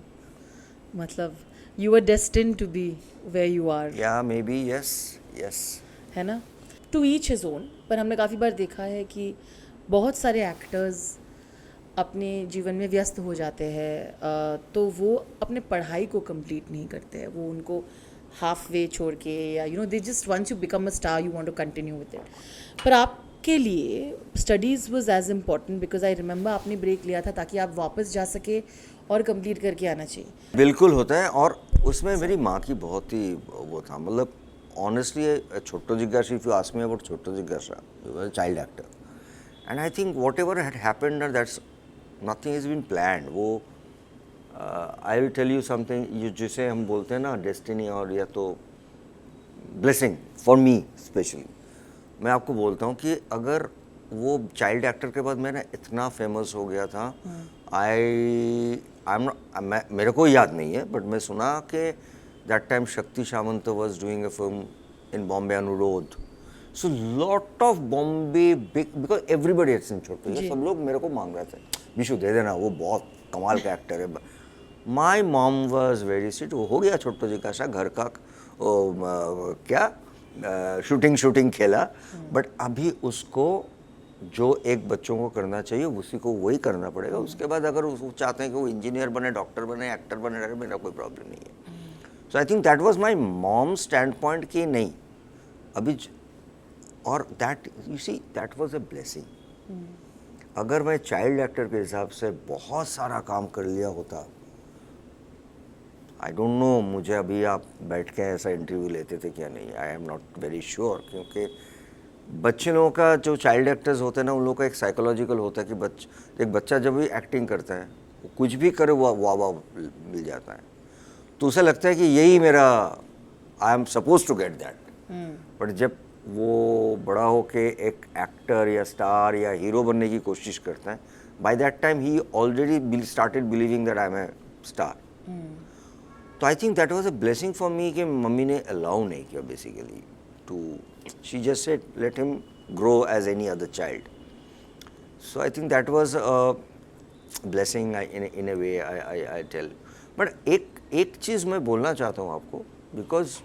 मतलब you are destined to be where you are,
yeah maybe, yes yes.
है ना. To each his own. पर हमने काफ़ी बार देखा है कि बहुत सारे एक्टर्स अपने जीवन में व्यस्त हो जाते हैं, तो वो अपने पढ़ाई को कंप्लीट नहीं करते हैं, वो उनको हाफ वे छोड़ के, या you know they just once you become a star you want to continue with it. पर आपके लिए studies was as important, because I remember आपने ब्रेक लिया था ताकि आप वापस जा सके और कंप्लीट करके आना चाहिए.
बिल्कुल होता है, और उसमें मेरी माँ की बहुत ही वो था, मतलब ऑनेस्टली छोटू जिज्ञासा, if you ask me about छोटू जिज्ञासा, he was a child actor, and I think what ever had happened that's nothing is been planned. वो आई विल टेल यू समथिंग, जिसे हम बोलते हैं ना डेस्टिनी, और या तो ब्लेसिंग फॉर मी स्पेशली, मैं आपको बोलता हूँ कि अगर वो चाइल्ड एक्टर के बाद मैं ना इतना फेमस हो गया था, मेरे को याद नहीं है, बट मैं सुना कि that time Shakti Samanta was doing a film in Bombay, Anurodh. So lot of Bombay big, because everybody had seen Chhotu, ये सब लोग मेरे को मांग रहे थे, विशु दे देना, वो बहुत कमाल का एक्टर है। My mom was very sweet, वो हो गया छोटू जी का सा घर का क्या शूटिंग खेला, बट अभी उसको जो एक बच्चों को करना चाहिए उसी को वही करना पड़ेगा। उसके बाद अगर वो चाहते हैं कि वो इंजीनियर बने, डॉक्टर बने, एक्टर बने, मेरा कोई प्रॉब्लम नहीं है। So I think that was my mom standpoint कि नहीं अभी, और that you see that was a blessing. अगर मैं चाइल्ड एक्टर के हिसाब से बहुत सारा काम कर लिया होता, आई डोंट नो, मुझे अभी आप बैठ के ऐसा इंटरव्यू लेते थे क्या नहीं, आई एम नॉट वेरी श्योर, क्योंकि बच्चे लोगों का जो चाइल्ड एक्टर्स होते हैं ना, उन लोगों का एक साइकोलॉजिकल होता है कि एक बच्चा जब भी एक्टिंग करता है, वो कुछ भी करे वो वाह मिल जाता है, तो उसे लगता है कि यही मेरा, I am suppose to get that. But जब वो बड़ा होके एक एक्टर या स्टार या हीरो बनने की कोशिश करता है, by that time he already started believing that I am a star. तो I think that was a blessing for me कि मम्मी ने अलाउ नहीं किया basically to, she just said let him grow as any other child. So I think that was a blessing in a way, I tell. But एक चीज़ मैं बोलना चाहता हूँ आपको, because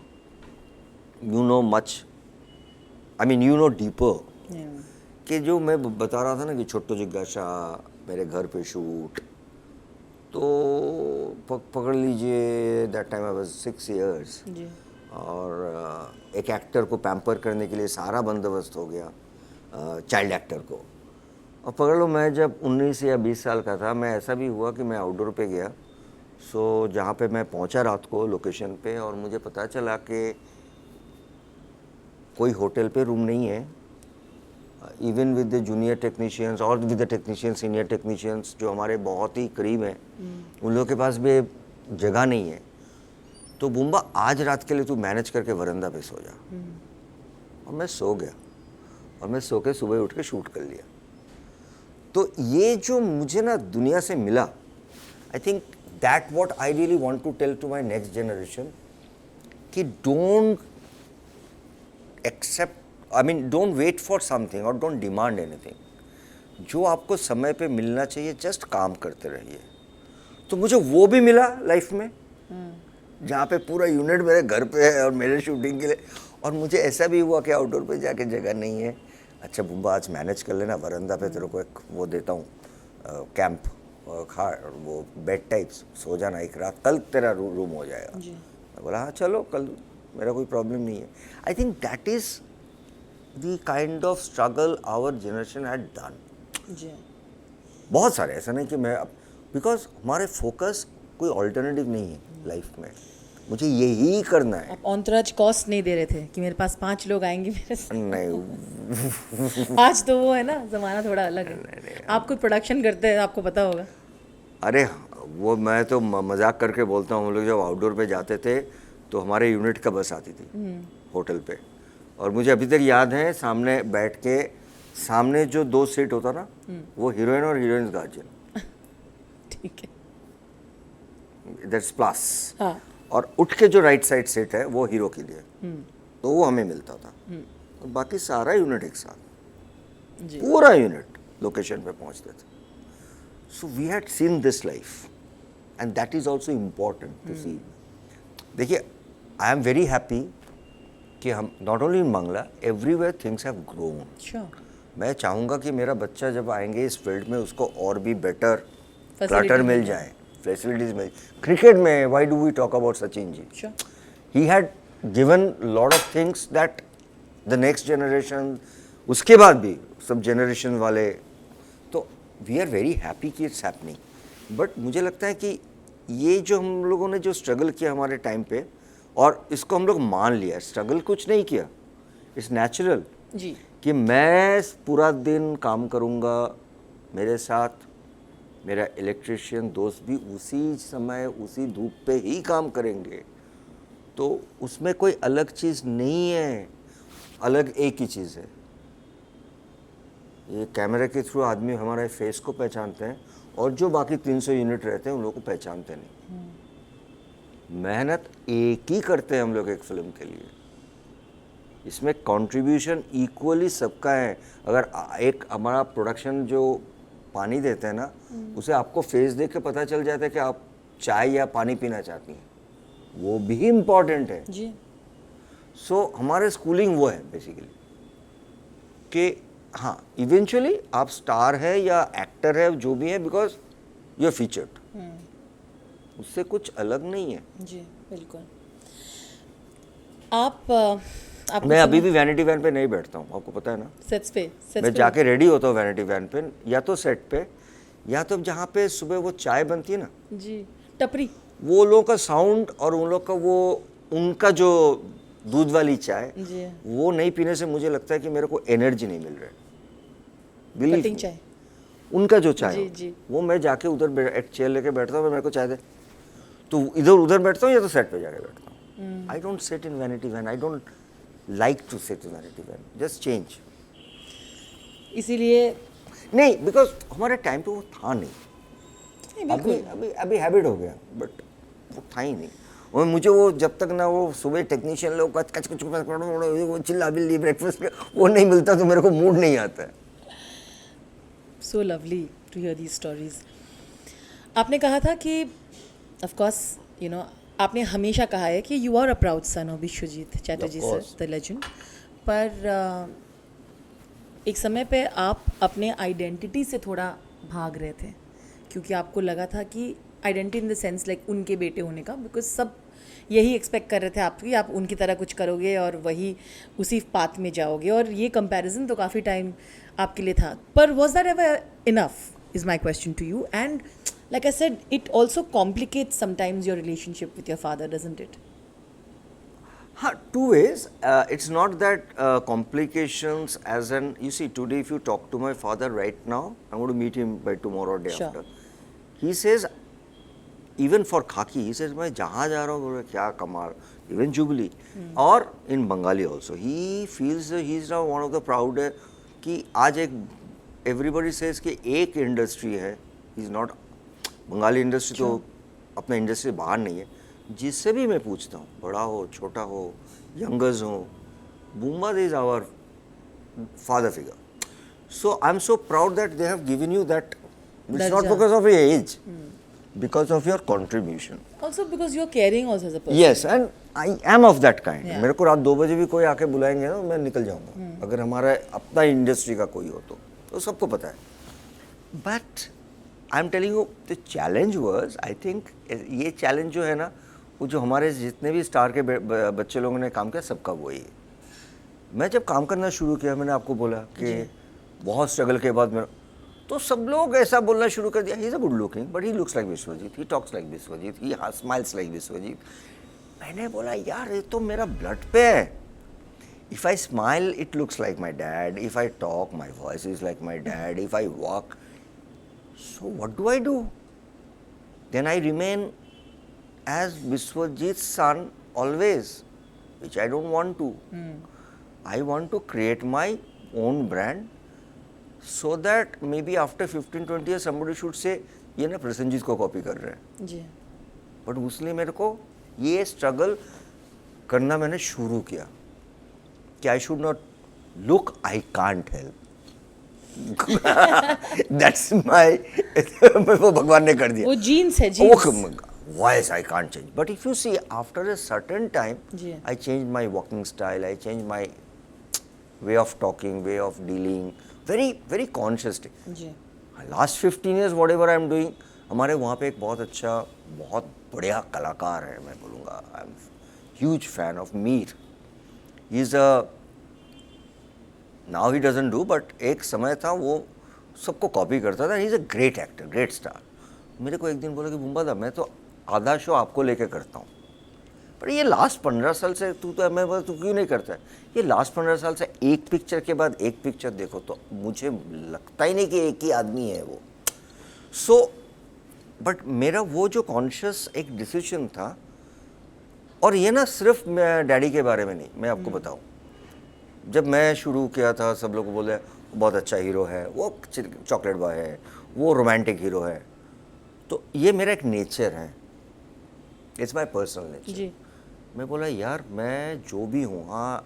you know much, I mean you know deeper, कि जो मैं बता रहा था ना कि छोटू जिज्ञासा मेरे घर पे शूट, तो पकड़ लीजिए that time I was 6 years, और एक एक्टर को पैम्पर करने के लिए सारा बंदोबस्त हो गया चाइल्ड एक्टर को। और पकड़ लो मैं जब 19 या 20 साल का था, मैं ऐसा भी हुआ कि मैं आउटडोर पे गया। सो जहाँ पे मैं पहुँचा रात को लोकेशन पे, और मुझे पता चला कि कोई होटल पे रूम नहीं है, even with the junior technicians और with the technicians senior technicians जो हमारे बहुत ही करीब हैं, उन लोगों के पास भी जगह नहीं है। तो बुम्बा आज रात के लिए तू मैनेज करके वरंदा पे सो जा। और मैं सो गया, और मैं सो के सुबह उठ के शूट कर लिया। तो ये जो मुझे ना दुनिया से मिला, I think that what I really want to tell to my next generation कि don't accept, I mean don't wait for something और डोंट डिमांड एनीथिंग। जो आपको समय पे मिलना चाहिए जस्ट काम करते रहिए। तो मुझे वो भी मिला लाइफ में, जहाँ पे पूरा यूनिट मेरे घर पे है और मेरे शूटिंग के लिए। और मुझे ऐसा भी हुआ कि आउटडोर पे जाके जगह नहीं है, अच्छा बुम्बा आज मैनेज कर लेना, वरंदा पे तेरे को एक वो देता हूँ कैंप खा वो बेड टाइप्स, सो जाना एक रात, कल तेरा रूम हो जाएगा। मैं बोला हाँ चलो कल, मेरा कोई प्रॉब्लम नहीं है। I think that is the kind of struggle our generation had done. बहुत सारे, ऐसा नहीं कि मैं अब, बिकॉज हमारे फोकस कोई ऑल्टरनेटिव नहीं है लाइफ में, मुझे यही करना है।
आप ऑनतराज कॉस्ट नहीं दे रहे थे कि मेरे पास 5 लोग आएंगे मेरे साथ?
नहीं
आज तो वो है ना, ज़माना थोड़ा अलग है। आप खुद प्रोडक्शन करते हैं, आपको पता होगा।
अरे वो मैं तो मजाक करके बोलता हूँ, हम लोग जब आउटडोर पे जाते थे तो हमारे यूनिट का बस आती थी होटल पे, और मुझे अभी तक याद है सामने बैठ के, सामने जो 2 सीट होता ना, वो हीरोइन और हीरोइन गार्जियन,
ठीक है,
दैट्स प्लस।
हाँ,
और उठ के जो राइट साइड सीट है वो हीरो के लिए, तो वो हमें मिलता था। और बाकी सारा यूनिट एक साथ,
जी,
पूरा यूनिट लोकेशन पे पहुंचते थे। So we had seen this life and that is also important to see. देखिए आई एम वेरी हैप्पी कि हम not only in Bangla, everywhere things have grown.
Sure,
मैं चाहूँगा कि मेरा बच्चा जब आएंगे इस फील्ड में उसको और भी बेटर
Facilities
क्लटर मिल
मिल
जाए, फैसिलिटीज मिल। क्रिकेट में why do we talk about Sachin ji?
Sure,
he had given lot of things that the next generation, उसके बाद भी सब जनरेशन वाले, तो वी आर वेरी हैप्पी कि इट्स हैपनिंग। बट मुझे लगता है कि ये जो हम लोगों ने जो स्ट्रगल किया हमारे टाइम पे, और इसको हम लोग मान लिया, स्ट्रगल कुछ नहीं किया, इट्स नेचुरल
जी,
कि मैं पूरा दिन काम करूँगा, मेरे साथ मेरा इलेक्ट्रिशियन दोस्त भी उसी समय उसी धूप पे ही काम करेंगे, तो उसमें कोई अलग चीज़ नहीं है, अलग एक ही चीज़ है, ये कैमरे के थ्रू आदमी हमारे फेस को पहचानते हैं, और जो बाकी 300 यूनिट रहते हैं उन लोगों को पहचानते नहीं। मेहनत एक ही करते हैं हम लोग एक फिल्म के लिए, इसमें कंट्रीब्यूशन इक्वली सबका है। अगर एक हमारा प्रोडक्शन जो पानी देते हैं ना, उसे आपको फेस देख के पता चल जाता है कि आप चाय या पानी पीना चाहती हैं, वो भी इम्पॉर्टेंट है।
जी,
सो हमारे स्कूलिंग वो है बेसिकली कि हाँ इवेंचुअली आप स्टार है या एक्टर है जो भी है, बिकॉज यू आर फीचर्ड, उससे कुछ अलग नहीं है।
जी, बिल्कुल। आप
मैं अभी भी वैनिटी वैन पे नहीं बैठता हूँ, आपको पता है ना।
सेट्स पे
मैं जाके रेडी होता हूँ वैनिटी वैन पे, या तो सेट पे, या तो जहाँ पे सुबह वो चाय बनती है ना,
जी, टपरी,
वो लोगों का साउंड और उन लोग का वो उनका जो दूध वाली चाय,
जी,
वो नहीं पीने से मुझे लगता है कि मेरे को एनर्जी नहीं मिल रहा है। बिलीव
कटिंग चाय,
उनका जो चाय
जी,
हो,
जी।
वो मैं जाके उधर एक चेयर लेके बैठता हूँ, मेरे को चाय दे, तो इधर उधर बैठता हूँ या तो सेट पे जाके बैठता हूँ। I don't sit in vanity van, I don't like to sit in vanity van, just change.
इसीलिए
नहीं, बिकॉज हमारे टाइम पे वो था नहीं,
नहीं,
अभी
बिल्कुल,
अभी अभी हैबिट हो गया, बट वो था ही नहीं। और मुझे वो जब तक ना वो सुबह टेक्नीशियन लोग कच कच कुछ वो चिल्ला बिल्ली ब्रेकफास्ट पे वो नहीं मिलता तो मेरे को मूड नहीं आता है।
So lovely to hear these stories. आपने कहा था कि ऑफ कोर्स यू नो, आपने हमेशा कहा है कि you are a proud son of Biswajit Chatterjee sir,
course.
The legend, पर एक समय पे आप अपने आइडेंटिटी से थोड़ा भाग रहे थे, क्योंकि आपको लगा था कि identity in the sense like उनके बेटे होने का, बिकॉज सब यही एक्सपेक्ट कर रहे थे आप कि आप उनकी तरह कुछ करोगे और वही उसी पाथ में जाओगे, और ये कंपैरिजन तो काफ़ी टाइम आपके लिए था. पर was that ever enough is my question to you. And like I said, it also complicates sometimes your relationship with your father, doesn't it?
Two ways. It's not that complications as an, you see, today if you talk to my father right now, I'm going to meet him by tomorrow or day
Sure.
after. He says, even for Khaki, he says, मैं जहाँ जा रहा हूँ बोले क्या कमाल, even Jubilee, or in Bengali also, he feels he's now one of the proud है कि आज एक everybody says कि एक industry है, he's not, बंगाली इंडस्ट्री तो अपना इंडस्ट्री बाहर नहीं है, जिससे भी मैं पूछता हूँ, बड़ा हो छोटा हो यंगर्स हो, Bumba is our father figure. So I am so proud that they have given you that. It's not because of your age, because of your contribution.
Also because you're caring also as a person.
Yes, and I am of that kind.
Yeah.
मेरे को रात 2 बजे भी कोई आके बुलाएंगे ना, मैं निकल जाऊंगा. अगर हमारा अपना इंडस्ट्री का कोई हो तो सबको पता है. But I am telling you the challenge was, I think ये चैलेंज जो है ना, वो जो हमारे जितने भी स्टार के बच्चे लोगों ने काम किया सबका वही है. मैं जब काम करना शुरू किया, मैंने आपको बोला कि बहुत स्ट्रगल के बाद मेरा, तो सब लोग ऐसा बोलना शुरू कर दिया, he is a good looking but he looks like Biswajit, he talks like Biswajit, he smiles like Biswajit. मैंने बोला यार ये तो मेरा ब्लड पे है. If I smile it looks like my dad, if I talk my voice is like my dad, if I walk. So what do I do? Then I remain as Biswajit's son always, which I don't want to. I want to create my own brand so that maybe after 15-20 years somebody should say, ये ना प्रसन्नजीत को copy कर रहे हैं.
जी.
But उसने मेरे को ये स्ट्रगल करना मैंने शुरू किया कि I should not look, I can't help. That's my वो भगवान ने कर दिया.
वो जीन्स है, jeans.
Voice I can't change. But if you see, after a certain time,
जी.
I changed my walking style. I changed my way of talking, way of dealing. Very, very consciously.
जी.
Last 15 years, whatever I'm doing, हमारे वहाँ पे एक बहुत अच्छा, बहुत बढ़िया कलाकार है, मैं बोलूँगा. I'm huge fan of Mir. He's a now he doesn't do, but एक समय था वो सबको कॉपी करता था. ही is a great actor, great star. मेरे को एक दिन बोला कि बुम्बा दा मैं तो आधा शो आपको लेके करता हूँ, पर ये लास्ट 15 साल से तू मैं तू क्यों नहीं करता है. ये लास्ट 15 साल से एक पिक्चर के बाद एक पिक्चर देखो तो मुझे लगता ही नहीं कि एक ही आदमी है वो. सो बट मेरा वो जो कॉन्शियस एक डिसीजन था, और ये ना सिर्फ मैं डैडी के बारे में नहीं, मैं आपको बताऊँ, जब मैं शुरू किया था सब लोग बोले बहुत अच्छा हीरो है, वो चॉकलेट बॉय है, वो रोमांटिक हीरो है. तो ये मेरा एक नेचर है, इट्स माय पर्सनल नेचर.
जी.
मैं बोला यार मैं जो भी हूँ, हाँ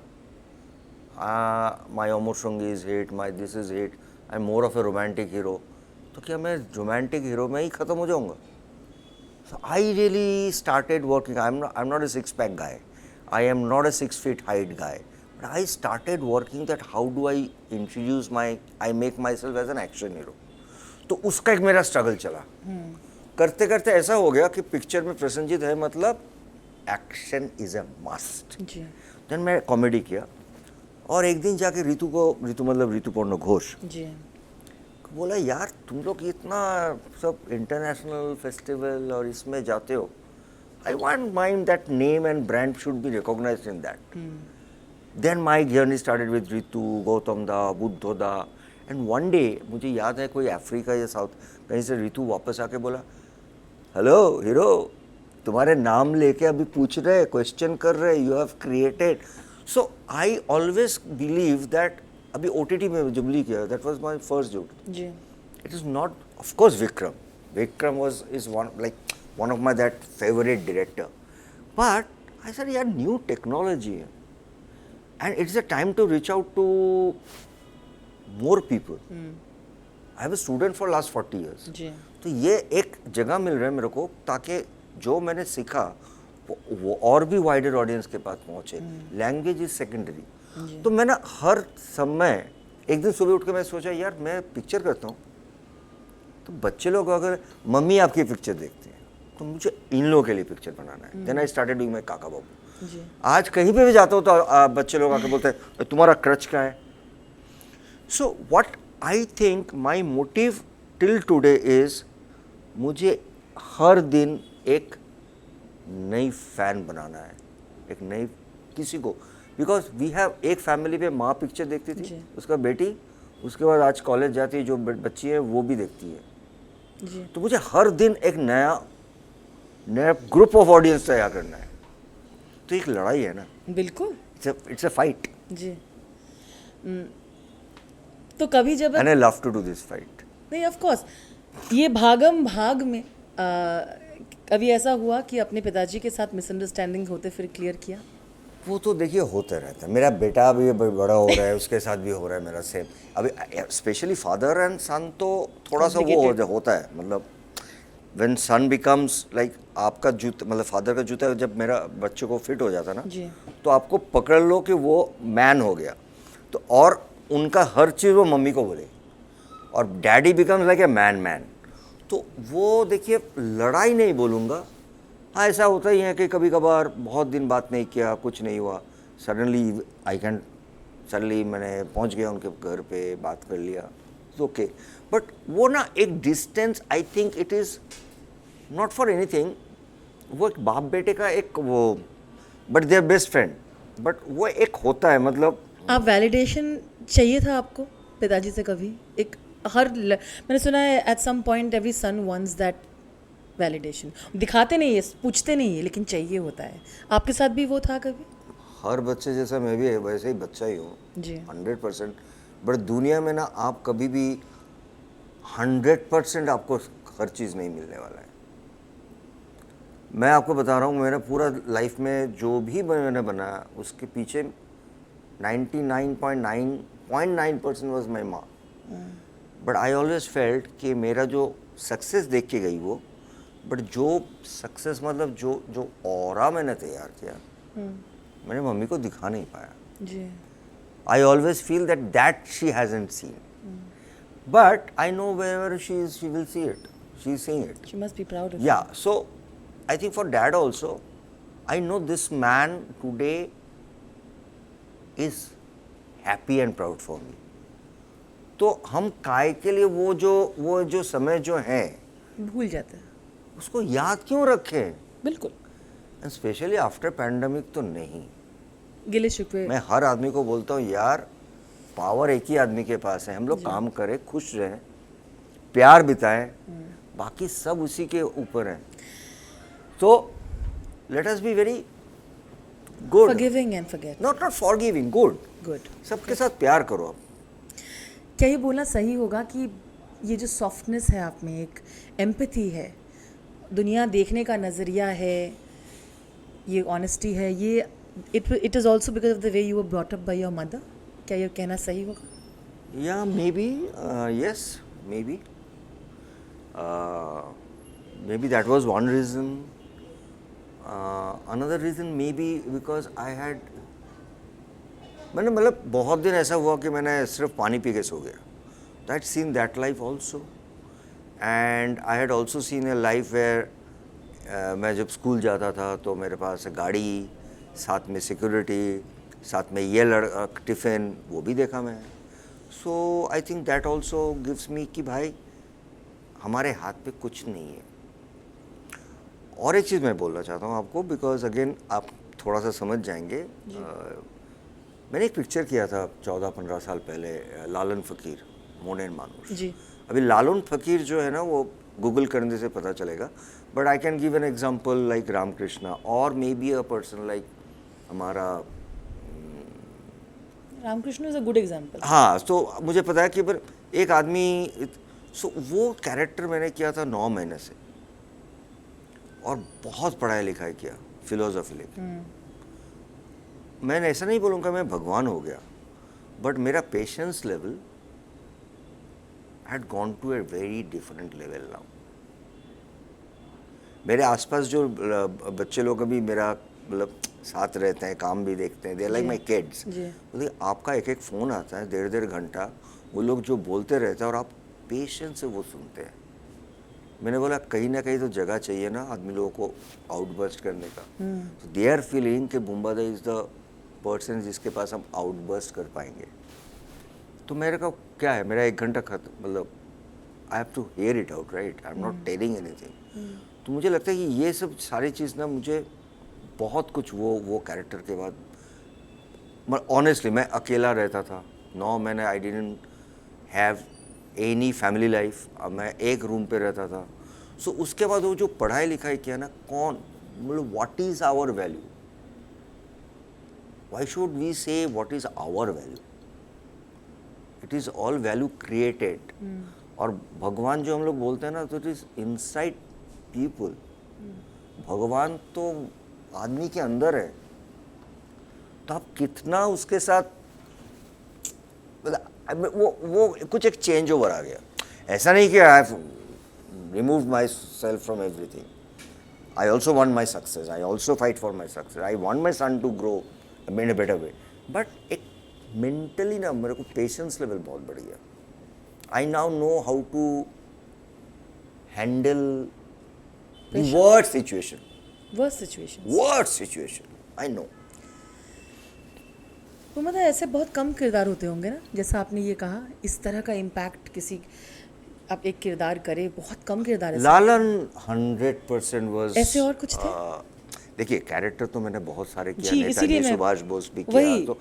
माई अमर संग is hit, my this is hit, I am more of A romantic hero. तो क्या मैं रोमांटिक हीरो में ही ख़त्म हो जाऊँगा? So I really started working. I'm not a 6-pack guy. I am not a 6 feet height guy. But I started working that how do I introduce I make myself as an action hero. तो उसका एक मेरा struggle चला. करते करते ऐसा हो गया कि पिक्चर में प्रसन्नजीत है मतलब action is a must. Then मैं कॉमेडी किया, और एक दिन जाके ऋतु मतलब ऋतुपर्णा घोष
जी.
बोला यार तुम लोग इतना सब इंटरनेशनल फेस्टिवल और इसमें जाते हो, I want mind that name and brand should be recognised in that. Then my journey started with Ritu, Gautam da, Buddho दा. एंड वन डे मुझे याद है कोई अफ्रीका या साउथ कहीं से ऋतु वापस आके बोला, हेलो हीरो, तुम्हारे नाम लेके अभी पूछ रहे, क्वेश्चन कर रहे, you have created. So I always believe that अभी OTT में जुबली किया, that was my first job.
जी.
It is not, of course, Vikram is one of my that favorite director. But I said, yeah, new technology, and it's a time to reach out to more people. I have a student for last 40 years.
जी.
तो ये एक जगह मिल रहा है मेरे को ताकि जो मैंने सीखा वो और भी वाइडर ऑडियंस के पास पहुंचे. Language is secondary. तो मैं ना हर समय, एक दिन सुबह उठ के मैं सोचा यार मैं पिक्चर करता हूँ तो बच्चे लोग अगर मम्मी आपकी पिक्चर देखते हैं तो मुझे इन लोगों के लिए पिक्चर बनाना है। Then I started doing my Kakababu.
जी
आज कहीं पे भी जाता हूँ तो बच्चे लोग आके बोलते हैं तुम्हारा क्रच क्या है। So what I think my motive till today is, मुझे हर दिन एक नई फैन बनाना है, एक नई किसी को, बिकॉज वी हैव एक फैमिली पे माँ पिक्चर देखती थी,
जी।
उसका बेटी, उसके बाद आज कॉलेज जाती है जो बच्ची है वो भी देखती है।
जी
तो मुझे हर दिन एक नया नया ग्रुप ऑफ ऑडियंस तैयार करना है। तो एक लड़ाई है ना,
बिल्कुल
इट्स अ फाइट
जी। तो कभी जब
and I love to do this fight.
नहीं, ऑफ कोर्स ये भागम भाग में कभी ऐसा हुआ कि अपने पिताजी के साथ मिसअंडरस्टैंडिंग होते फिर क्लियर किया?
वो तो देखिए होता रहता है, मेरा बेटा अभी बड़ा हो रहा है, उसके साथ भी हो रहा है मेरा सेम। अभी स्पेशली फादर एंड सन तो थोड़ा सा वो होता है, मतलब व्हेन सन बिकम्स लाइक आपका जूता, मतलब फादर का जूता जब मेरा बच्चे को फिट हो जाता ना,
जी
तो आपको पकड़ लो कि वो मैन हो गया। तो और उनका हर चीज़ वो मम्मी को बोले, और daddy becomes like a man. तो वो देखिए लड़ाई नहीं बोलूँगा, हाँ ऐसा होता ही है कि कभी कभार बहुत दिन बात नहीं किया, कुछ नहीं हुआ, सडनली मैंने पहुंच गया उनके घर पे, बात कर लिया, ओके। बट वो ना एक distance, I think it is not for anything, वो एक बाप बेटे का एक वो, but they are best friend, बट वो एक होता है, मतलब
आप वैलिडेशन चाहिए था आपको पिताजी से कभी? एक मैंने सुना है at some point every son wants that validation. दिखाते नहीं है, पूछते नहीं है, लेकिन चाहिए होता है। आपके साथ भी वो था कभी?
हर बच्चे जैसा मैं भी वैसे ही बच्चा ही हूँ
जी
100%। बट दुनिया में ना आप कभी भी 100% आपको हर चीज़ नहीं मिलने वाला है। मैं आपको बता रहा हूँ, मेरा पूरा लाइफ में जो भी मैंने बनाया उसके पीछे 99.9% वाज माई माँ। बट आई ऑलवेज फेल्ट कि मेरा जो सक्सेस देख के गई वो, बट जो सक्सेस मतलब जो ऑरा मैंने तैयार किया, मैंने मम्मी को दिखा नहीं पाया।
जी
I always feel that she hasn't seen. But I know wherever she is, she will see it. She is seeing it.
She must be proud of
Yeah, so I think for dad also, I know this man today is happy and proud for me. तो हम काय के लिए वो जो समय जो है
भूल जाते हैं।
उसको याद क्यों रखें?
बिल्कुल
स्पेशली आफ्टर पैंडमिक तो नहीं।
गिले शिकवे।
मैं हर आदमी को बोलता हूँ यार, पावर एक ही आदमी के पास है, हम लोग काम करें, खुश रहें, प्यार बिताएं, बाकी सब उसी के ऊपर है। तो let us be very good,
forgiving and forget.
Not forgiving, good. सबके साथ प्यार करो आप।
क्या ये बोलना सही होगा कि ये जो सॉफ्टनेस है आप में, एक एम्पैथी है, दुनिया देखने का नज़रिया है, ये ऑनेस्टी है, ये it is also because of the way you were brought up by your mother? क्या ये कहना सही होगा?
या may be yes, maybe that was one reason. Another reason maybe because I had, मैंने मतलब बहुत दिन ऐसा हुआ कि मैंने सिर्फ पानी पी के सो गया. I had seen that life also, and I had also seen a life where मैं जब स्कूल जाता था तो मेरे पास गाड़ी, साथ में सिक्योरिटी, साथ में ये टिफ़िन, वो भी देखा मैं. So I think that also gives me कि भाई हमारे हाथ पे कुछ नहीं है. और एक चीज़ मैं बोलना चाहता हूँ आपको, बिकॉज अगेन आप थोड़ा सा समझ जाएंगे. मैंने एक पिक्चर किया था 14-15 साल पहले, लालन फ़कीर मोनेन मानुष
जी.
अभी लालन फ़कीर जो है ना वो गूगल करने से पता चलेगा. But I can give an example like Ramakrishna और maybe a person like हमारा
Ramakrishna is a good example.
हाँ. तो मुझे पता है कि पर एक आदमी, सो वो कैरेक्टर मैंने किया था 9 महीने से और बहुत पढ़ाई लिखाई किया, फिलोसफी लेके. मैंने ऐसा नहीं बोलूँगा मैं भगवान हो गया, बट मेरा patience level had gone to a very different level now. मेरे आसपास जो बच्चे लोग अभी मेरा मतलब साथ रहते हैं, काम भी देखते हैं, दे लाइक माई किड्स. बोले आपका एक फ़ोन आता है 1.5 घंटा, वो लोग जो बोलते रहते हैं और आप पेशेंस से वो सुनते हैं. मैंने बोला कहीं ना कहीं तो जगह चाहिए ना आदमी लोगों को आउटबर्स्ट करने का। दे आर फीलिंग कि बुम्बादा इज़ द पर्सन जिसके पास हम आउटबर्स्ट कर पाएंगे। तो मेरे को क्या है, मेरा 1 घंटा खत्म, मतलब I have to hear it out, right, I am not telling anything. तो मुझे लगता है कि ये सब सारी चीज़ ना मुझे बहुत कुछ वो कैरेक्टर के बाद, ऑनेस्टली मैं अकेला रहता था 9 महीने। I didn't have any family life, मैं एक रूम पे रहता था। सो उसके बाद वो जो पढ़ाई लिखाई किया ना, कौन, मतलब what is our value, why should we say what is our value, it is all value created. और भगवान जो हम लोग बोलते हैं ना, तो इट इज़ इनसाइड पीपल। भगवान तो आदमी के अंदर है। तो आप कितना उसके साथ, वो कुछ एक चेंज ओवर आ गया। ऐसा नहीं कि I have removed myself from everything. I also want my success, I also fight for my success, I want my son to grow in a better way. But एक mentally ना मेरे को patience level बहुत बढ़ गया। I now know how to handle the worst situation, worst situation, I know.
तो मतलब ऐसे बहुत कम किरदार होते होंगे ना, जैसा आपने ये कहा, इस तरह का इम्पैक्ट किसी, आप एक किरदार करे, बहुत कम किरदार ऐसे।
लालन 100% वाज।
ऐसे और कुछ थे?
देखिए कैरेक्टर तो मैंने बहुत सारे किया,
जी, इसीलिए
नेताजी
मैं-
सुभाष बोस भी
वही।
किया, तो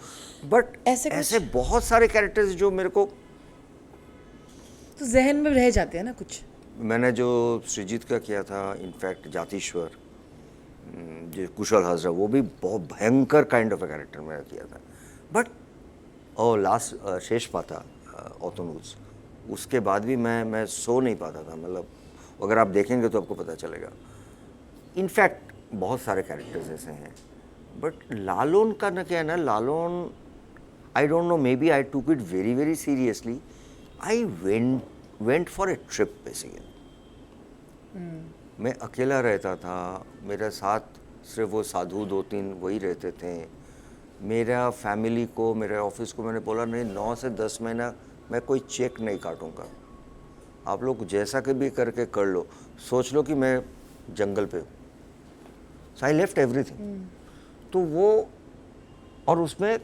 बट ऐसे बहुत सारे कैरेक्टर्स जो मेरे को,
तो जहन में रह जाते हैं ना कुछ।
मैंने जो सृजित का किया था, इनफैक्ट जातीश्वर, जो कुशल हजरा, वो भी बहुत भयंकर काइंड ऑफ अ कैरेक्टर मैंने किया था। बट और लास्ट शेष पाता ऑतोनूज, उसके बाद भी मैं सो नहीं पाता था। मतलब अगर आप देखेंगे तो आपको पता चलेगा। इनफैक्ट बहुत सारे कैरेक्टर्स ऐसे हैं, बट लालोन का ना क्या है ना, Lalon I don't know, maybe I took it very very seriously. I went for a trip basically. मैं अकेला रहता था, मेरे साथ सिर्फ वो साधु 2-3 वही रहते थे। मेरा फैमिली को, मेरे ऑफिस को मैंने बोला नहीं, 9 से 10 महीना मैं कोई चेक नहीं काटूंगा, आप लोग जैसा कि भी करके कर लो, सोच लो कि मैं जंगल पे हूँ। सो आई लेफ्ट एवरीथिंग। तो वो, और उसमें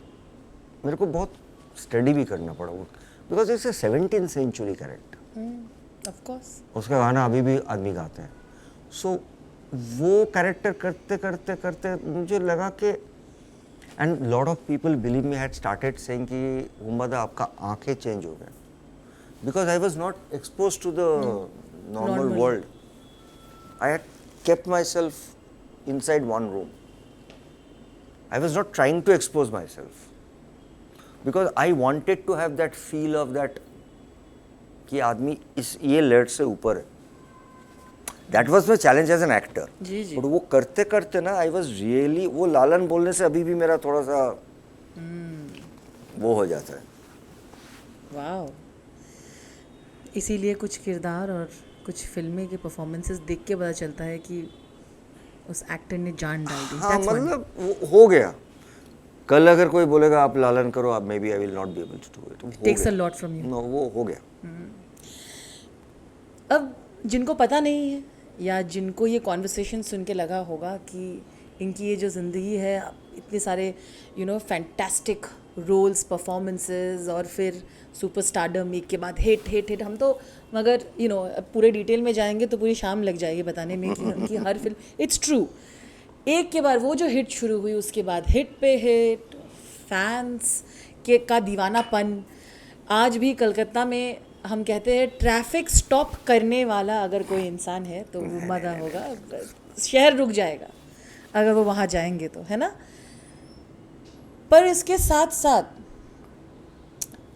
मेरे को बहुत स्टडी भी करना पड़ा, because it's a 17th century character.
Of course.
उसका गाना अभी भी आदमी गाते हैं। सो वो कैरेक्टर करते करते करते मुझे लगा कि, and lot of people believe me had started saying कि बुम्बादा आपका आंखें चेंज हो गए, because I was not expose to the normal world. I had kept myself inside one room. I was not trying to expose myself, because I wanted to have that feel of that कि आदमी इस ये level से ऊपर है। That was my challenge as an actor.
Ji ji.
But वो करते करते ना आई वॉज रियली, वो लालन बोलने से अभी भी मेरा थोड़ा सा वो हो जाता है।
वाह। इसीलिए कुछ किरदार और कुछ फिल्में के परफॉर्मेंसेस देख के पता चलता है कि उस एक्टर ने जान डाल दी।
हाँ,
That's one.
मतलब वो हो गया। कल अगर कोई बोलेगा आप लालन करो, आप maybe I will not be able to do it.
Takes a lot from you.
No, वो हो गया।
अब जिनको पता नहीं है या जिनको ये कॉन्वर्सेशन सुन के लगा होगा कि इनकी ये जो ज़िंदगी है, इतने सारे फैंटास्टिक रोल्स, परफॉर्मेंसेस और फिर सुपर स्टारडम, एक के बाद हिट, हम तो मगर पूरे डिटेल में जाएंगे तो पूरी शाम लग जाएगी बताने में कि उनकी हर फिल्म, इट्स ट्रू, एक के बाद वो जो हिट शुरू हुई, उसके बाद हिट पे हिट, फैंस के का दीवानापन। आज भी कलकत्ता में हम कहते हैं ट्रैफिक स्टॉप करने वाला अगर कोई इंसान है तो वो बुम्बादा होगा। शहर रुक जाएगा अगर वो वहाँ जाएंगे तो, है ना। पर इसके साथ साथ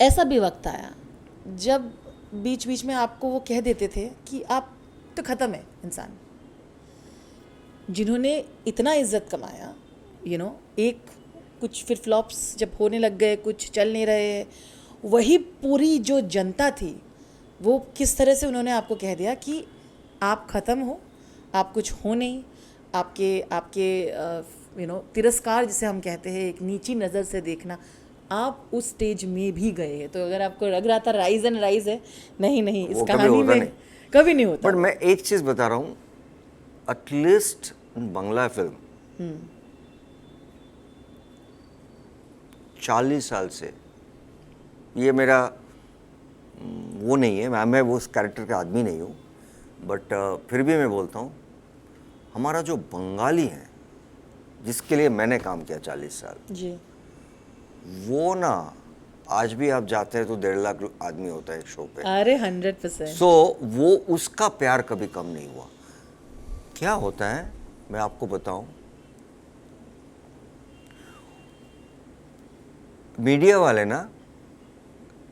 ऐसा भी वक्त आया जब बीच बीच में आपको वो कह देते थे कि आप तो ख़त्म है इंसान। जिन्होंने इतना इज्जत कमाया, एक कुछ फिर फ्लॉप्स जब होने लग गए, कुछ चल नहीं रहे, वही पूरी जो जनता थी वो किस तरह से उन्होंने आपको कह दिया कि आप ख़त्म हो, आप कुछ हो नहीं, आपके तिरस्कार जिसे हम कहते हैं, एक नीची नज़र से देखना, आप उस स्टेज में भी गए हैं। तो अगर आपको लग रहा था राइज एंड राइज है, नहीं, इस
वो
कहानी में कभी नहीं होता।
बट मैं एक चीज बता रहा हूँ, एटलीस्ट बांग्ला फिल्म 40 साल से, ये मेरा वो नहीं है, मैं वो उस कैरेक्टर का आदमी नहीं हूँ, बट फिर भी मैं बोलता हूँ, हमारा जो बंगाली है जिसके लिए मैंने काम किया 40 साल,
जी,
वो ना आज भी आप जाते हैं तो 1.5 लाख आदमी होता है शो पे।
अरे 100%।
सो वो उसका प्यार कभी कम नहीं हुआ। क्या होता है मैं आपको बताऊं, मीडिया वाले ना,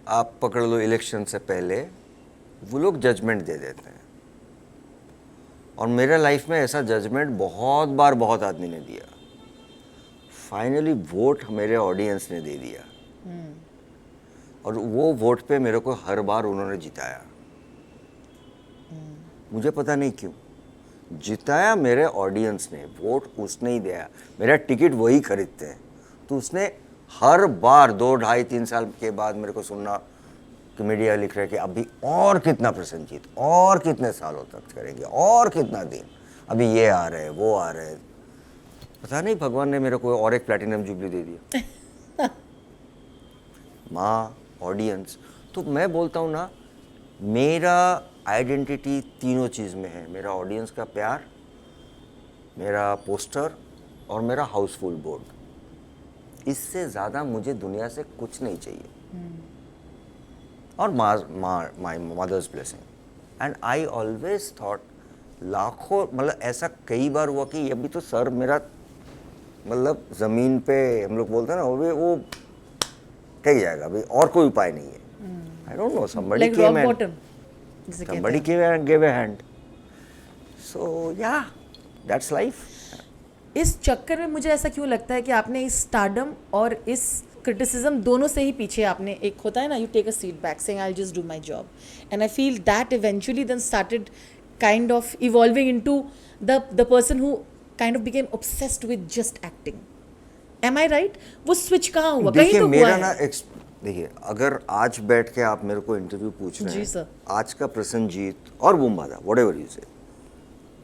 आप पकड़ लो इलेक्शन से पहले वो लोग जजमेंट दे देते हैं, और मेरे लाइफ में ऐसा जजमेंट बहुत बार बहुत आदमी ने दिया, फाइनली वोट मेरे ऑडियंस ने दे दिया, और वो वोट पे मेरे को हर बार उन्होंने जिताया। मुझे पता नहीं क्यों जिताया, मेरे ऑडियंस ने, वोट उसने ही दिया, मेरा टिकट वही खरीदते हैं, तो उसने हर बार 2, 2.5, 3 साल के बाद मेरे को सुनना कि मीडिया लिख रहा है कि अभी और कितना प्रसन्नजीत, और कितने सालों तक करेंगे, और कितना दिन, अभी ये आ रहे हैं, वो आ रहे हैं। पता नहीं भगवान ने मेरे को और एक प्लैटिनम जुबली दे दिया। माँ, ऑडियंस। तो मैं बोलता हूँ ना, मेरा आइडेंटिटी तीनों चीज़ में है, मेरा ऑडियंस का प्यार, मेरा पोस्टर, और मेरा हाउसफुल बोर्ड। इससे ज़्यादा मुझे दुनिया से कुछ नहीं चाहिए। और my mother's blessing. And I always thought, लाखों, मतलब ऐसा कई बार हुआ कि अभी तो सर मेरा, मतलब ज़मीन पे हम लोग बोलते हैं ना, वो कह जाएगा, अभी और कोई उपाय नहीं है। I don't no, somebody came and somebody came and gave a hand. So yeah, that's life.
इस चक्कर में मुझे ऐसा क्यों लगता है कि आपने इस स्टारडम और इस क्रिटिसिज्म दोनों से ही पीछे, आपने, एक होता है ना, you take a seat back saying I just do my job, and I feel that eventually then started kind of evolving into the person who kind of became obsessed with just acting. Am I right? वो switch कहाँ हुआ? कहीं
देखिए
तो
मेरा
हुआ
ना
है।
देखिए, अगर आज बैठ के आप मेरे को इंटरव्यू पूछ रहे
जी
हैं,
सर।
आज का प्रसन्नजीत और बुम्बादा, व्हाटएवर यू से,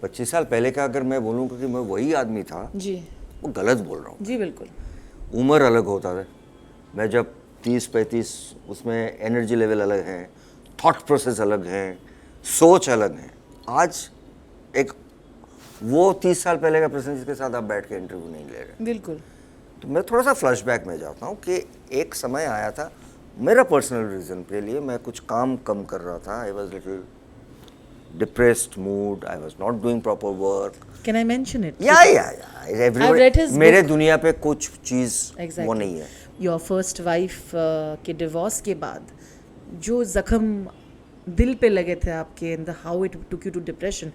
25 साल पहले का अगर मैं बोलूँगा कि मैं वही आदमी था,
जी
वो गलत बोल रहा हूँ।
जी बिल्कुल।
उम्र अलग होता था, मैं जब 30-35, उसमें एनर्जी लेवल अलग है, थॉट प्रोसेस अलग है, सोच अलग है। आज एक वो 30 साल पहले का प्रसन्नजीत के साथ आप बैठ के इंटरव्यू नहीं ले रहे।
बिल्कुल।
तो मैं थोड़ा सा फ्लैशबैक में जाता हूँ कि एक समय आया था, मेरा पर्सनल रीज़न के लिए मैं कुछ काम कम कर रहा था, I was little depressed mood, I was not doing proper work.
Can I mention it?
या
I've read his
मेरे
book.
दुनिया पे कुछ चीज़ वो
Exactly.
नहीं है।
योर फर्स्ट वाइफ के डिवोर्स के बाद जो जख्म दिल पे लगे थे आपके, and how it took you to depression,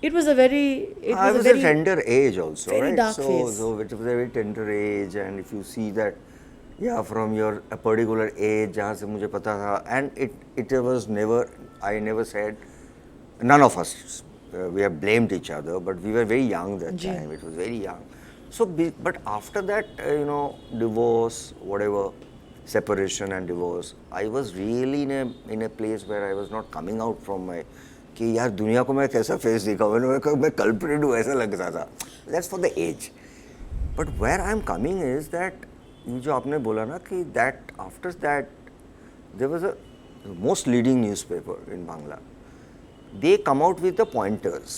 it was a very,
I was a tender age also,
very
right?
dark phase.
So it was a very tender age, and if you see that, yeah, from your a particular age, जहाँ से मुझे पता था, and it was never, I never said, none of us, we have blamed each other, but we were very young that
ji.
time. It was very young. So, but after that, you know, divorce, whatever, separation and divorce, I was really in a place where I was not coming out from my, कि यार दुनिया को मैं कैसा face दिखाऊँ, मैं culprit हूँ ऐसा लगता था। That's for the age. But where I am coming is that, ये जो आपने बोला ना कि that after that there was a most leading newspaper in Bangla, they come out with the pointers.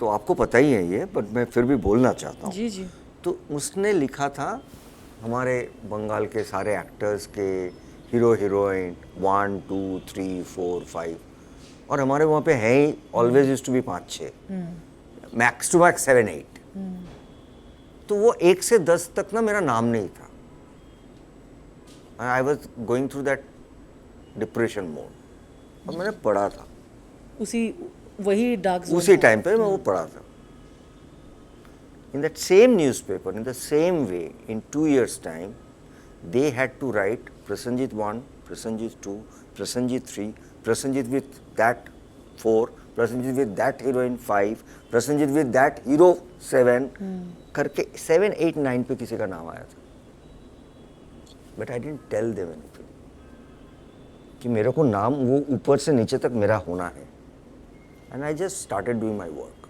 तो आपको पता ही है ये, बट मैं फिर भी बोलना चाहता हूँ।
जी जी।
तो उसने लिखा था हमारे बंगाल के सारे एक्टर्स के, हीरो हीरोइन 1, 2, 3, 4, 5, और हमारे वहाँ पे हैं ही always used to be 5-6, max to max 7-8। तो वो 1 से 10 तक ना मेरा नाम नहीं था। I was going through that depression mode, और मैंने पढ़ा था
वही डार्क जोन
उसी टाइम पे मैं वो पढ़ा था। In that same newspaper, in the same way, in 2 years' time, they had to write Prasenjit 1, Prasenjit 2, Prasenjit 3, Prasenjit with that 4, Prasenjit with that heroine 5, Prasenjit with that hero 7, करके 7, 8, 9 पे किसी का नाम आया था। But I didn't tell them anything. कि मेरे को नाम वो ऊपर से नीचे तक मेरा होना है. And I just started doing my work.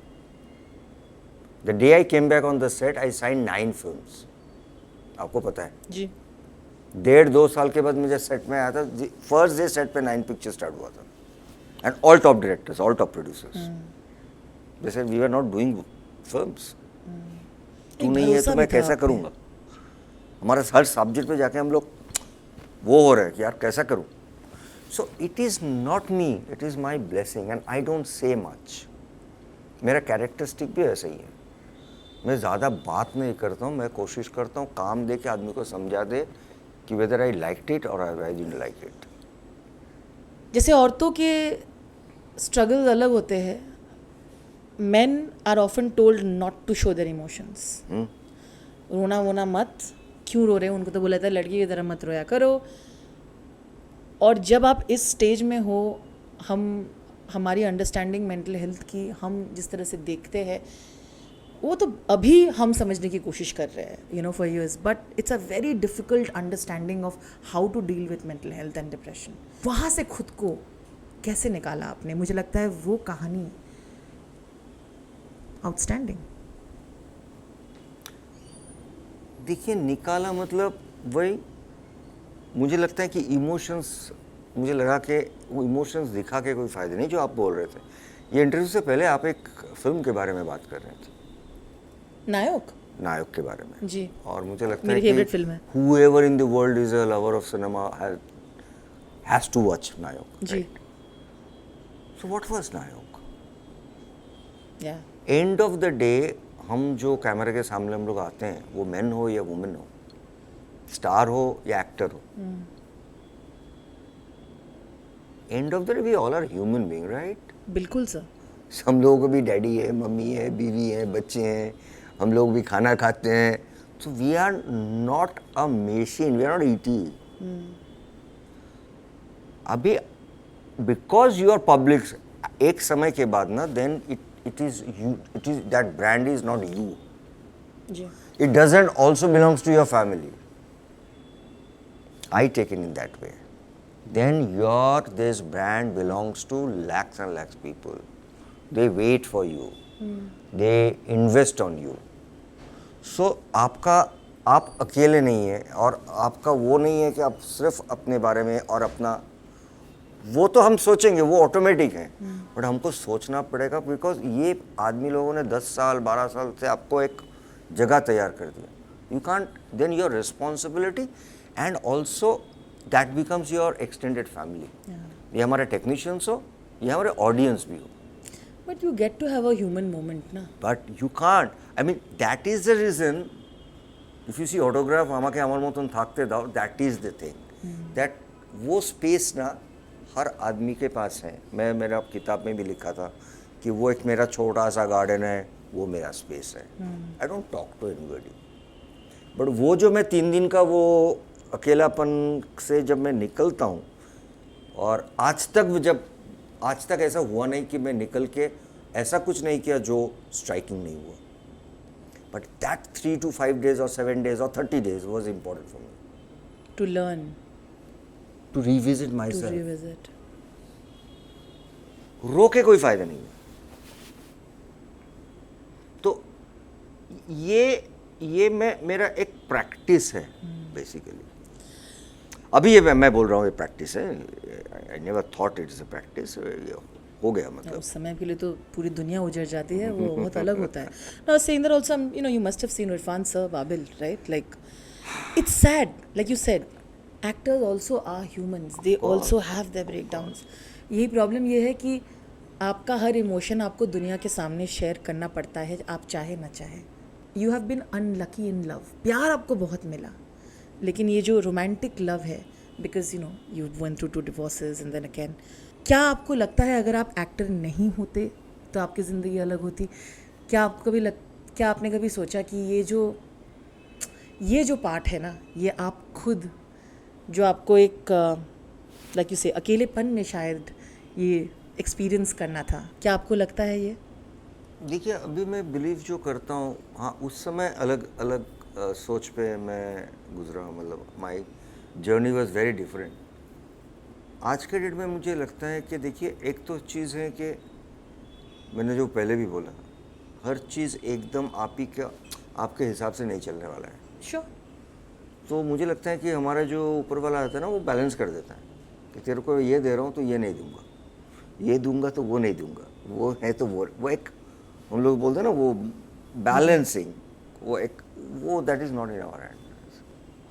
The day I came back on the set I sign 9 films. आपको पता है
जी.
1.5-2 साल के बाद मुझे सेट में आया था. फर्स्ट डे सेट पे 9 पिक्चर स्टार्ट हुआ था. And all top directors, all top producers. जैसे we are not doing films. तू नहीं है तो मैं कैसा करूँगा. हमारा हर सब्जेक्ट पे जाके हम लोग वो हो रहे हैं कि यार कैसा करूँ. So it is not me, it is my blessing and I don't say much. मेरा कैरेक्टरिस्टिक भी ऐसा ही है. मैं ज़्यादा बात नहीं करता हूँ. मैं कोशिश करता हूँ काम दे के आदमी को समझा दे कि वेदर आई लाइक इट और आई डिडंट लाइक इट.
जैसे औरतों के स्ट्रगल अलग होते हैं. men are often told not to show their emotions. रोना वोना मत. क्यों रो रहे हो. उनको तो बोला था लड़की की तरह मत रोया करो. और जब आप इस स्टेज में हो, हमारी अंडरस्टैंडिंग मेंटल हेल्थ की हम जिस तरह से देखते हैं वो तो अभी हम समझने की कोशिश कर रहे हैं, you know, for years. But it's a very difficult understanding of how to deal with mental health and depression. वहाँ से खुद को कैसे निकाला आपने. मुझे लगता है वो कहानी आउटस्टैंडिंग.
देखिए निकाला मतलब वही, मुझे लगता है कि इमोशंस, मुझे लगा कि वो इमोशंस दिखा के कोई फ़ायदा नहीं. जो आप बोल रहे थे ये इंटरव्यू से पहले, आप एक फिल्म के बारे में बात कर रहे थे, नायक के बारे में.
जी.
और मुझे लगता
मेरी
है
फेवरेट
कि
फिल्म है.
whoever in the world is a lover of cinema has to watch Nayak.
Ji.
So what was नायक?
या
एंड ऑफ द डे हम जो कैमरे के सामने हम लोग आते हैं, वो मैन हो या वुमेन हो, स्टार हो या एक्टर हो, end of the day we all are human being, right.
बिल्कुल सर.
हम लोगों को भी डैडी है, मम्मी है, बीवी है, बच्चे हैं, हम लोग भी खाना खाते हैं. So we are not a machine, we are not ET. अभी बिकॉज यू आर पब्लिक, एक समय के बाद ना, then it is you, it is that brand is not you.
जी.
It doesn't also belongs to your family. I take it in that way. Then this brand belongs to lakhs and lakhs people. They wait for you. They invest on you. So आप अकेले नहीं है, और आपका वो नहीं है कि आप सिर्फ अपने बारे में और अपना, वो तो हम सोचेंगे, वो ऑटोमेटिक है. बट हमको सोचना पड़ेगा, बिकॉज ये आदमी लोगों ने 10 साल 12 साल से आपको एक जगह तैयार कर दिया. You can't, then your responsibility and also that becomes your extended family. ये हमारे टेक्नीशियंस हो, ये हमारे ऑडियंस भी हो.
But you get to have a human moment ना.
But you can't, I mean that is the reason. If you see autograph আমাকে আমার মতন থাকতে দাও, दैट इज द थिंग. दैट वो स्पेस ना हर आदमी के पास है. मैं मेरा किताब में भी लिखा था कि वो एक मेरा छोटा सा गार्डन है, वो मेरा स्पेस है. I don't talk to anybody. But वो जो मैं 3 दिन का वो अकेलापन से जब मैं निकलता हूँ, और आज तक ऐसा हुआ नहीं कि मैं निकल के ऐसा कुछ नहीं किया जो स्ट्राइकिंग नहीं हुआ. But that 3 to 5 days or 7 days or 30 days was important for me.
To learn.
To revisit
to
myself.
Revisit.
रो के कोई फायदा नहीं है. तो ये मेरा एक प्रैक्टिस है बेसिकली. अभी ये मैं बोल रहा हूँ ये प्रैक्टिस है. I never thought it is a practice. हो गया मतलब.
उस समय के लिए तो पूरी दुनिया उजड़ जाती है, वो बहुत अलग होता है. Now saying that also, you know, you must have seen Irfan sir, Babil, right? Like, it's sad, like you said. Actors also are humans. They also have their breakdowns. यही प्रॉब्लम ये है कि आपका हर इमोशन आपको दुनिया के सामने share करना पड़ता है, आप चाहे ना चाहे. You have been unlucky in love. प्यार आपको बहुत मिला, लेकिन ये जो रोमांटिक लव है, because you know you went through 2 divorces and then again, क्या आपको लगता है अगर आप एक्टर नहीं होते तो आपकी ज़िंदगी अलग होती? क्या आपको कभी क्या आपने कभी सोचा कि ये जो पार्ट है ना, ये आप खुद, जो आपको एक लाइक यू से अकेलेपन में शायद ये एक्सपीरियंस करना था, क्या आपको लगता है ये?
देखिए अभी मैं बिलीव जो करता हूँ, हाँ उस समय अलग अलग सोच पे मैं गुजरा. मतलब my journey was very different. आज के डेट में मुझे लगता है कि देखिए, एक तो चीज़ है कि मैंने जो पहले भी बोला, हर चीज़ एकदम आप ही का आपके हिसाब से नहीं चलने वाला है।
श्योर।
तो मुझे लगता है कि हमारा जो ऊपर वाला आता है ना, वो बैलेंस कर देता है कि तेरे को ये दे रहा हूँ तो ये नहीं दूंगा, ये दूंगा तो वो नहीं दूंगा, वो है तो वो एक हम लोग बोलते हैं ना, वो बैलेंसिंग, वो that is not in our hand.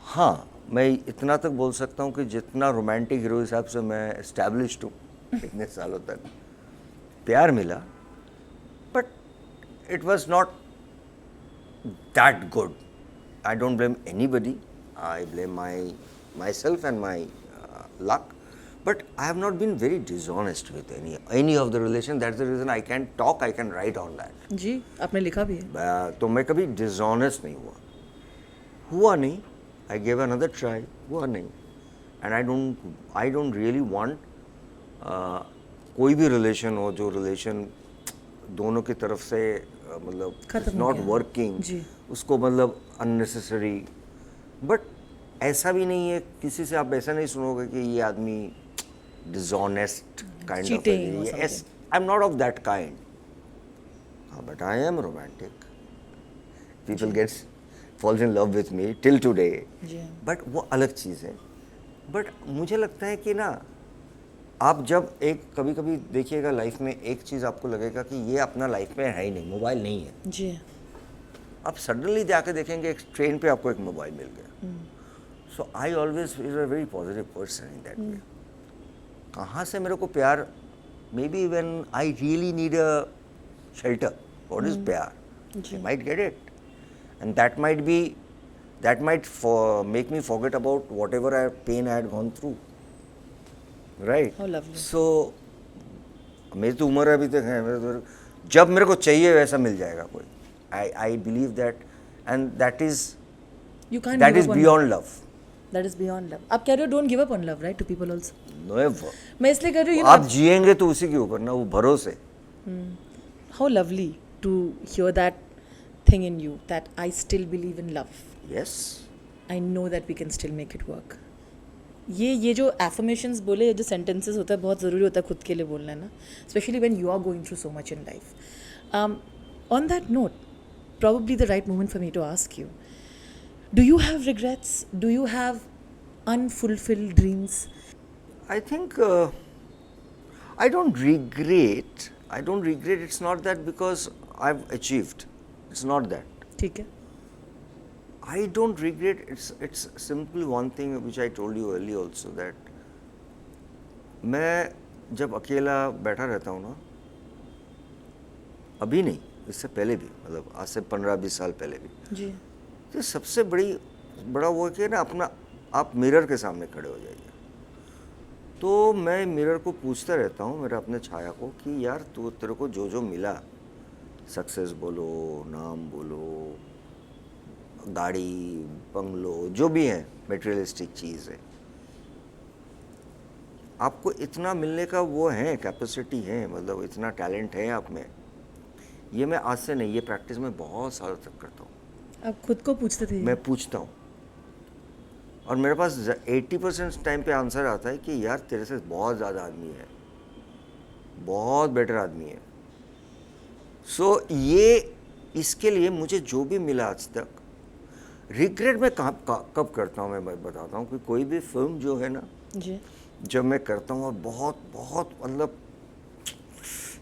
हाँ, मैं इतना तक बोल सकता हूँ कि जितना रोमांटिक हीरो हिसाब से मैं एस्टैब्लिश्ड हूँ इतने सालों तक, प्यार मिला, but it was not that good. I don't blame anybody. I blame myself and my luck. But I have not been very dishonest with any of the relation. That's the reason I can talk, I can write on that.
जी, आपने लिखा भी है।
तो मैं कभी dishonest नहीं हुआ नहीं. I gave another try, हुआ नहीं. And I don't really want कोई भी relation हो जो relation दोनों की तरफ से मतलब
खत्म हो
नॉट
गया।
वर्किंग,
जी।
उसको मतलब अननेसेसरी. बट ऐसा भी नहीं है, किसी से आप ऐसा नहीं सुनोगे कि ये आदमी dishonest kind of.
Cheating or
yes, I am not of that kind. But I am romantic. People gets falls in love with me till today.
जी।
बट वो अलग चीज़ है. बट मुझे लगता है कि ना, आप जब एक कभी कभी देखिएगा लाइफ में, एक चीज़ आपको लगेगा कि ये अपना लाइफ में है ही नहीं, मोबाइल नहीं है.
जी।
आप सडनली जाके देखेंगे एक ट्रेन पे आपको एक मोबाइल मिल गया. So I always is a very positive person in that way. कहाँ से मेरे को प्यार, maybe when I really need a shelter, what is प्यार, I might get it, and that might make me forget about whatever pain I had gone through. Right.
How lovely.
So मेरी तो उम्र अभी तक है, जब मेरे को चाहिए वैसा मिल जाएगा कोई. I believe that, and that is
You can't give up on love.
Beyond love.
That is beyond love. आप कह रहे हो don't give up on love, right? To people also.
Never.
मैं इसलिए कह रही हूँ,
आप जिएंगे तो उसी के ऊपर ना, वो भरोसे.
how lovely to hear that thing in you, that I still believe in love.
Yes.
I know that we can still make it work. ये जो affirmations बोले, ये जो sentences होता है, बहुत ज़रूरी होता है खुद के लिए बोलना, ना, especially when you are going through so much in life. On that note, probably the right moment for me to ask you, do you have regrets? Do you have unfulfilled dreams?
I think I don't regret. It's not that because I've achieved. It's not that.
ठीक है.
I don't regret. It's simply one thing which I told you earlier also, that मैं जब अकेला बैठा रहता हूँ ना, अभी नहीं, इससे पहले भी, मतलब आज से 15-20 साल पहले भी,
जी.
तो सबसे बड़ा वो है कि ना, अपना आप मिरर के सामने खड़े हो जाइए. तो मैं मिरर को पूछता रहता हूँ, मेरे अपने छाया को, कि यार तेरे को जो मिला, सक्सेस बोलो, नाम बोलो, गाड़ी, बंगलो, जो भी है मटेरियलिस्टिक चीज़ है, आपको इतना मिलने का वो है, कैपेसिटी है, मतलब इतना टैलेंट है आप में. ये मैं आज से नहीं, ये प्रैक्टिस में बहुत सालों तक करता हूँ.
आप खुद को पूछते थे?
मैं पूछता हूँ, और मेरे पास 80% टाइम पे आंसर आता है कि यार तेरे से बहुत ज़्यादा आदमी है, बहुत बेटर आदमी है. सो ये इसके लिए मुझे जो भी मिला आज तक, रिग्रेट मैं कब करता हूँ, मैं बताता हूँ कि कोई भी फिल्म जो है ना,
जी.
जब मैं करता हूँ, और बहुत बहुत मतलब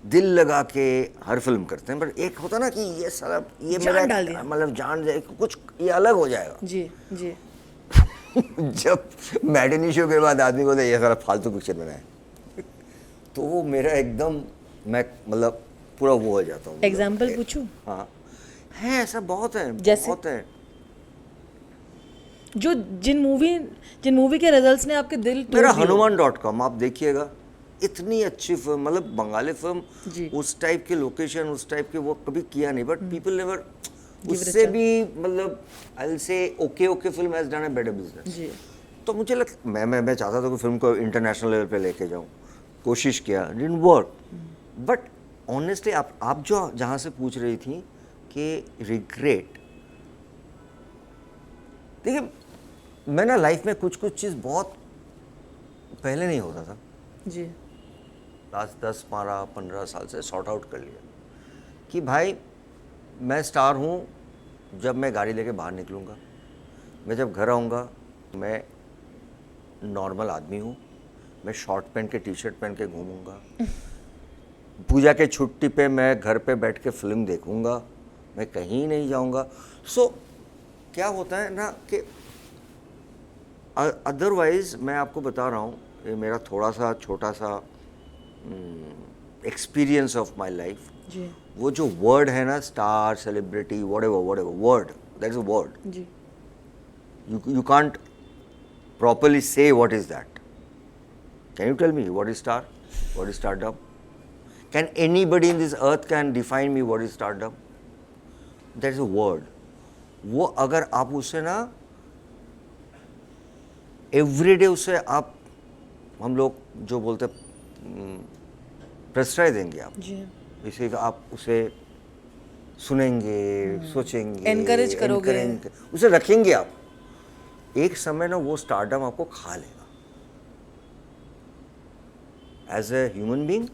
दिल लगा के हर फिल्म करते हैं, बट एक होता ना कि ये साला ये
जान
मेरा
डाल दिया,
मतलब जान जाए, कुछ ये अलग हो जाएगा.
जी. जी.
जब मैटिनी शो के बाद आदमी बोलता है ये सारा फालतू पिक्चर बनाए, तो वो मेरा एकदम, मैं मतलब पूरा वो हो जाता हूँ.
एग्जाम्पल पूछूं?
हाँ, है ऐसा बहुत है.
जैसे?
बहुत है.
जो जिन मूवी के रिजल्ट्स ने आपके दिल तोड़
मेरा
दिए।
hanuman.com आप देखिएगा, इतनी अच्छी फिल्म, मतलब बंगाली फिल्म,
जी।
उस टाइप के लोकेशन, उस टाइप के वो कभी किया नहीं, बट पीपल नेवर,
it
उससे
a
भी मतलब I will say okay film has done a better business.
जी।
तो मुझे मैं चाहता था कि फिल्म को इंटरनेशनल लेवल पे लेके जाऊं, कोशिश किया, डिडंट वर्क. बट ऑनेस्टली आप जो जहाँ से पूछ रही थी कि रिग्रेट, देखिए मैं ना लाइफ में कुछ चीज़ बहुत पहले नहीं होता था,
जी
लास्ट 10-15 साल से सॉर्ट आउट कर लिया कि भाई मैं स्टार हूँ जब मैं गाड़ी लेके बाहर निकलूँगा, मैं जब घर आऊँगा मैं नॉर्मल आदमी हूँ, मैं शॉर्ट पहन के टी शर्ट पहन के घूमूँगा, पूजा के छुट्टी पे मैं घर पे बैठ के फिल्म देखूँगा, मैं कहीं नहीं जाऊँगा। सो क्या होता है ना कि अदरवाइज़ मैं आपको बता रहा हूँ, ये मेरा थोड़ा सा छोटा सा एक्सपीरियंस ऑफ माई लाइफ।
जी
वो जो वर्ड है ना, star, celebrity, whatever word, that is a word,
जी
you can't properly say what is that. Can you tell me what is star, what is stardom? Can anybody in this earth can define me what is stardom? That is a word. वो अगर आप उससे ना everyday उससे आप, हम लोग जो बोलते प्रश्रय देंगे आप,
जी
इसे आप उसे सुनेंगे, सोचेंगे,
Encourage करोगे।
उसे रखेंगे आप, एक समय ना वो स्टारडम आपको खा लेगा। As a human being,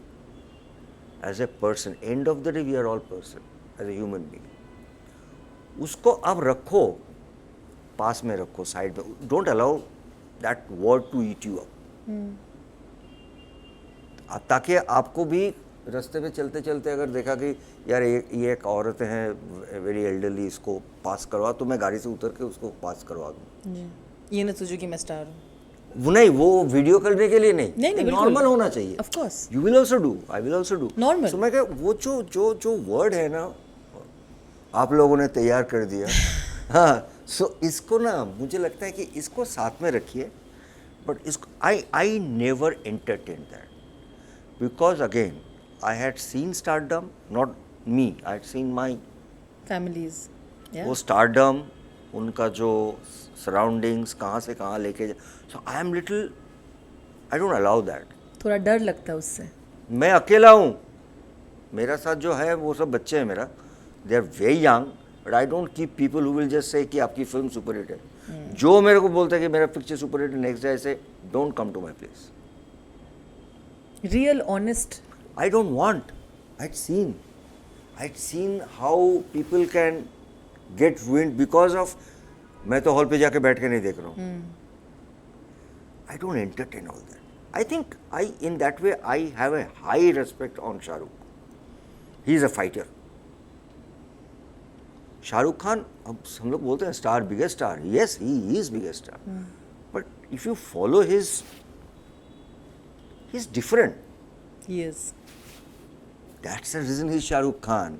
as a person, end of the day we are all person, as a human being. उसको आप रखो, पास में रखो, साइड में, don't allow that word to eat you up. ताकि आपको भी रास्ते में चलते चलते अगर देखा कि यार ये एक औरत है वेरी एल्डरली, इसको पास करवा, तो मैं गाड़ी से उतर के उसको पास करवा दूँ।
जी ये ना सोचो कि मैं स्टार हूँ।
वो नहीं, वो वीडियो करने के लिए नहीं,
नहीं, बिल्कुल।
नॉर्मल होना चाहिए।
Of course.
You will also do, I will also do
Normal.
सो मैं क्या, वो जो जो जो वर्ड है ना आप लोगों ने तैयार कर दिया। हाँ, सो इसको ना मुझे लगता है कि इसको साथ में रखिए, बट इसको I never entertain that, because again I had seen stardom, not me, I had seen my
families
वो स्टारडम, उनका जो सराउंडिंग्स कहाँ से कहाँ लेके, so I am little, I don't allow that.
थोड़ा डर लगता है उससे।
मैं अकेला हूँ, मेरा साथ जो है वो सब बच्चे हैं मेरा, they are very young, but I don't keep people who will just say कि आपकी फिल्म सुपर हिट है। जो मेरे को बोलता है कि मेरा पिक्चर सुपर हिट है, नेक्स्ट डे से don't come to my place.
Real honest.
I don't want. I'd seen how people can get ruined because of, मैं तो हॉल पे जाके बैठ के नहीं देख रहा हूँ। I don't entertain all that. I think in that way I have a high respect on Shahrukh. He is a fighter. Shahrukh Khan, अब हम लोग बोलते हैं star, biggest star, yes he is biggest star. But if you follow he's different.
He is.
That's the reason he's Shah Rukh Khan.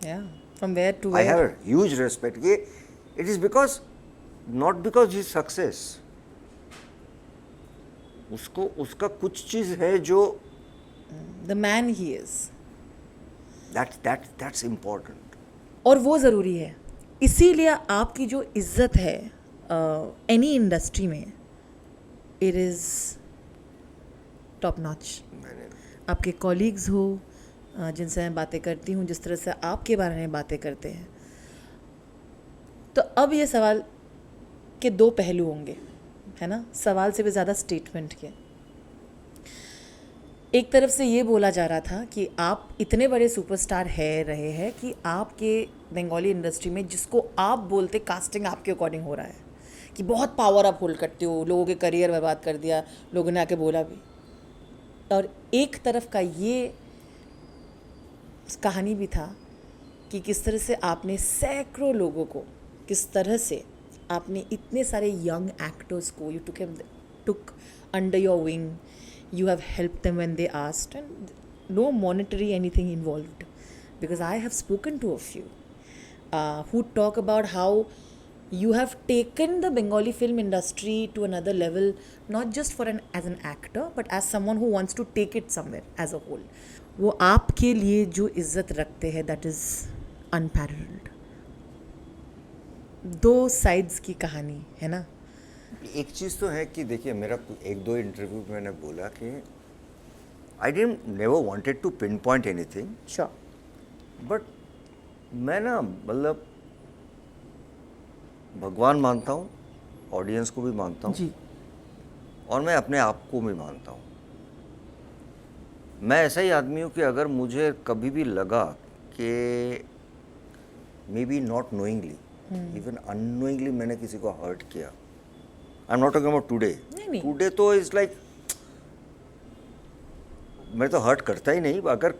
Yeah. From where to
I
where?
have a huge respect. It is because, not because his success. उसको उसका कुछ चीज है जो
The man he is.
that's important.
और वो ज़रूरी है। इसीलिए आपकी जो इज्जत है एनी इंडस्ट्री में, इट इज़ टॉप नॉच।
मैंने
आपके कॉलीग्स हो जिनसे मैं बातें करती हूँ, जिस तरह से आपके बारे में बातें करते हैं, तो अब ये सवाल के दो पहलू होंगे, है ना, सवाल से भी ज़्यादा स्टेटमेंट के। एक तरफ से ये बोला जा रहा था कि आप इतने बड़े सुपरस्टार रहे हैं कि आपके बंगाली इंडस्ट्री में जिसको आप बोलते कास्टिंग आपके अकॉर्डिंग हो रहा है, कि बहुत पावर आप होल्ड करते हो, लोगों के करियर बर्बाद कर दिया, लोगों ने आके बोला भी। और एक तरफ का ये कहानी भी था कि किस तरह से आपने सैकड़ों लोगों को, किस तरह से आपने इतने सारे यंग एक्टर्स को you took under your wing, you have helped them when they asked, and no monetary anything involved, because I have spoken to a few who talk about how you have taken the Bengali film industry to another level, not just as an actor but as someone who wants to take it somewhere as a whole. वो आपके लिए जो इज्जत रखते हैं, that is unparalleled. दो sides की कहानी है ना।
एक चीज़ तो है कि देखिए, मेरा एक दो इंटरव्यू में मैंने बोला कि I didn't never wanted to pin point anything,
sure,
but मैं ना मतलब भगवान मानता हूँ, ऑडियंस को भी मानता हूँ,
जी,
और मैं अपने आप को भी मानता हूँ। मैं ऐसा ही आदमी हूँ कि अगर मुझे कभी भी लगा कि may be not knowingly, even unknowingly मैंने किसी को हर्ट किया, आई am not talking about today,
नहीं।
टुडे तो इज लाइक मैं तो हर्ट करता ही नहीं, अगर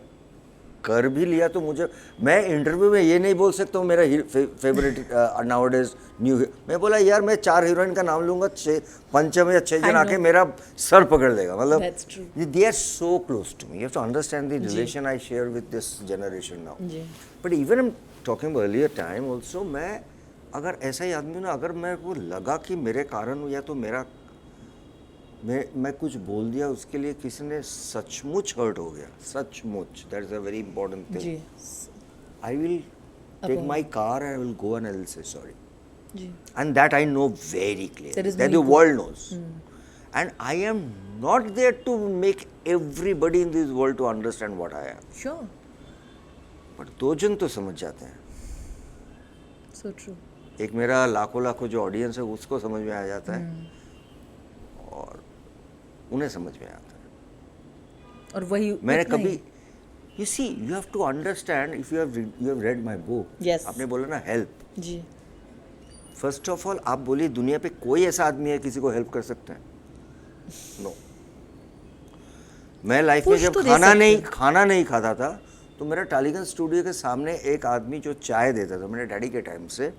कर भी लिया तो मुझे, मैं इंटरव्यू में ये नहीं बोल सकता हूँ मेरा फेवरेट नाउअडेज न्यू, मैं बोला यार मैं 4 हीरोइन का नाम लूंगा, 5 या 6
I
जन
know.
आके मेरा सर पकड़ लेगा, मतलब
That's true.
They are so close to me, you have to understand the relation I share with this generation now.
जी।
But even I am talking about earlier time also, मैं अगर ऐसा ही आदमी हूँ ना, अगर मेरे को लगा कि मेरे कारण या तो मेरा मैं कुछ बोल दिया उसके लिए किसी ने सचमुच हर्ट हो गया, सचमुच, that is a very important thing,
जी।
I will take
About-
my car and I will go and I will say sorry,
जी।
and that I know very
There
clearly,
is
that
no
the
ego.
world knows. And I am not there to make everybody in this world to understand what I am.
Sure.
But 2 जन तो समझ जाते हैं,
So true.
एक मेरा लाखों जो audience है उसको समझ में आ जाता है और उन्हें समझ में आता है।
और वही
मैंने
उतना ही-
कभी, you see, you have to understand, if you have read my book,
Yes.
आपने बोला ना हेल्प,
जी।
फर्स्ट ऑफ ऑल आप बोलिए दुनिया पे कोई ऐसा आदमी है किसी को हेल्प कर सकते हैं? नो। मैं लाइफ में
Push
जब
तो दे सकते हैं।
खाना नहीं खाता था तो मेरा टालीगंज स्टूडियो के सामने एक आदमी जो चाय देता था मेरे डैडी के टाइम से,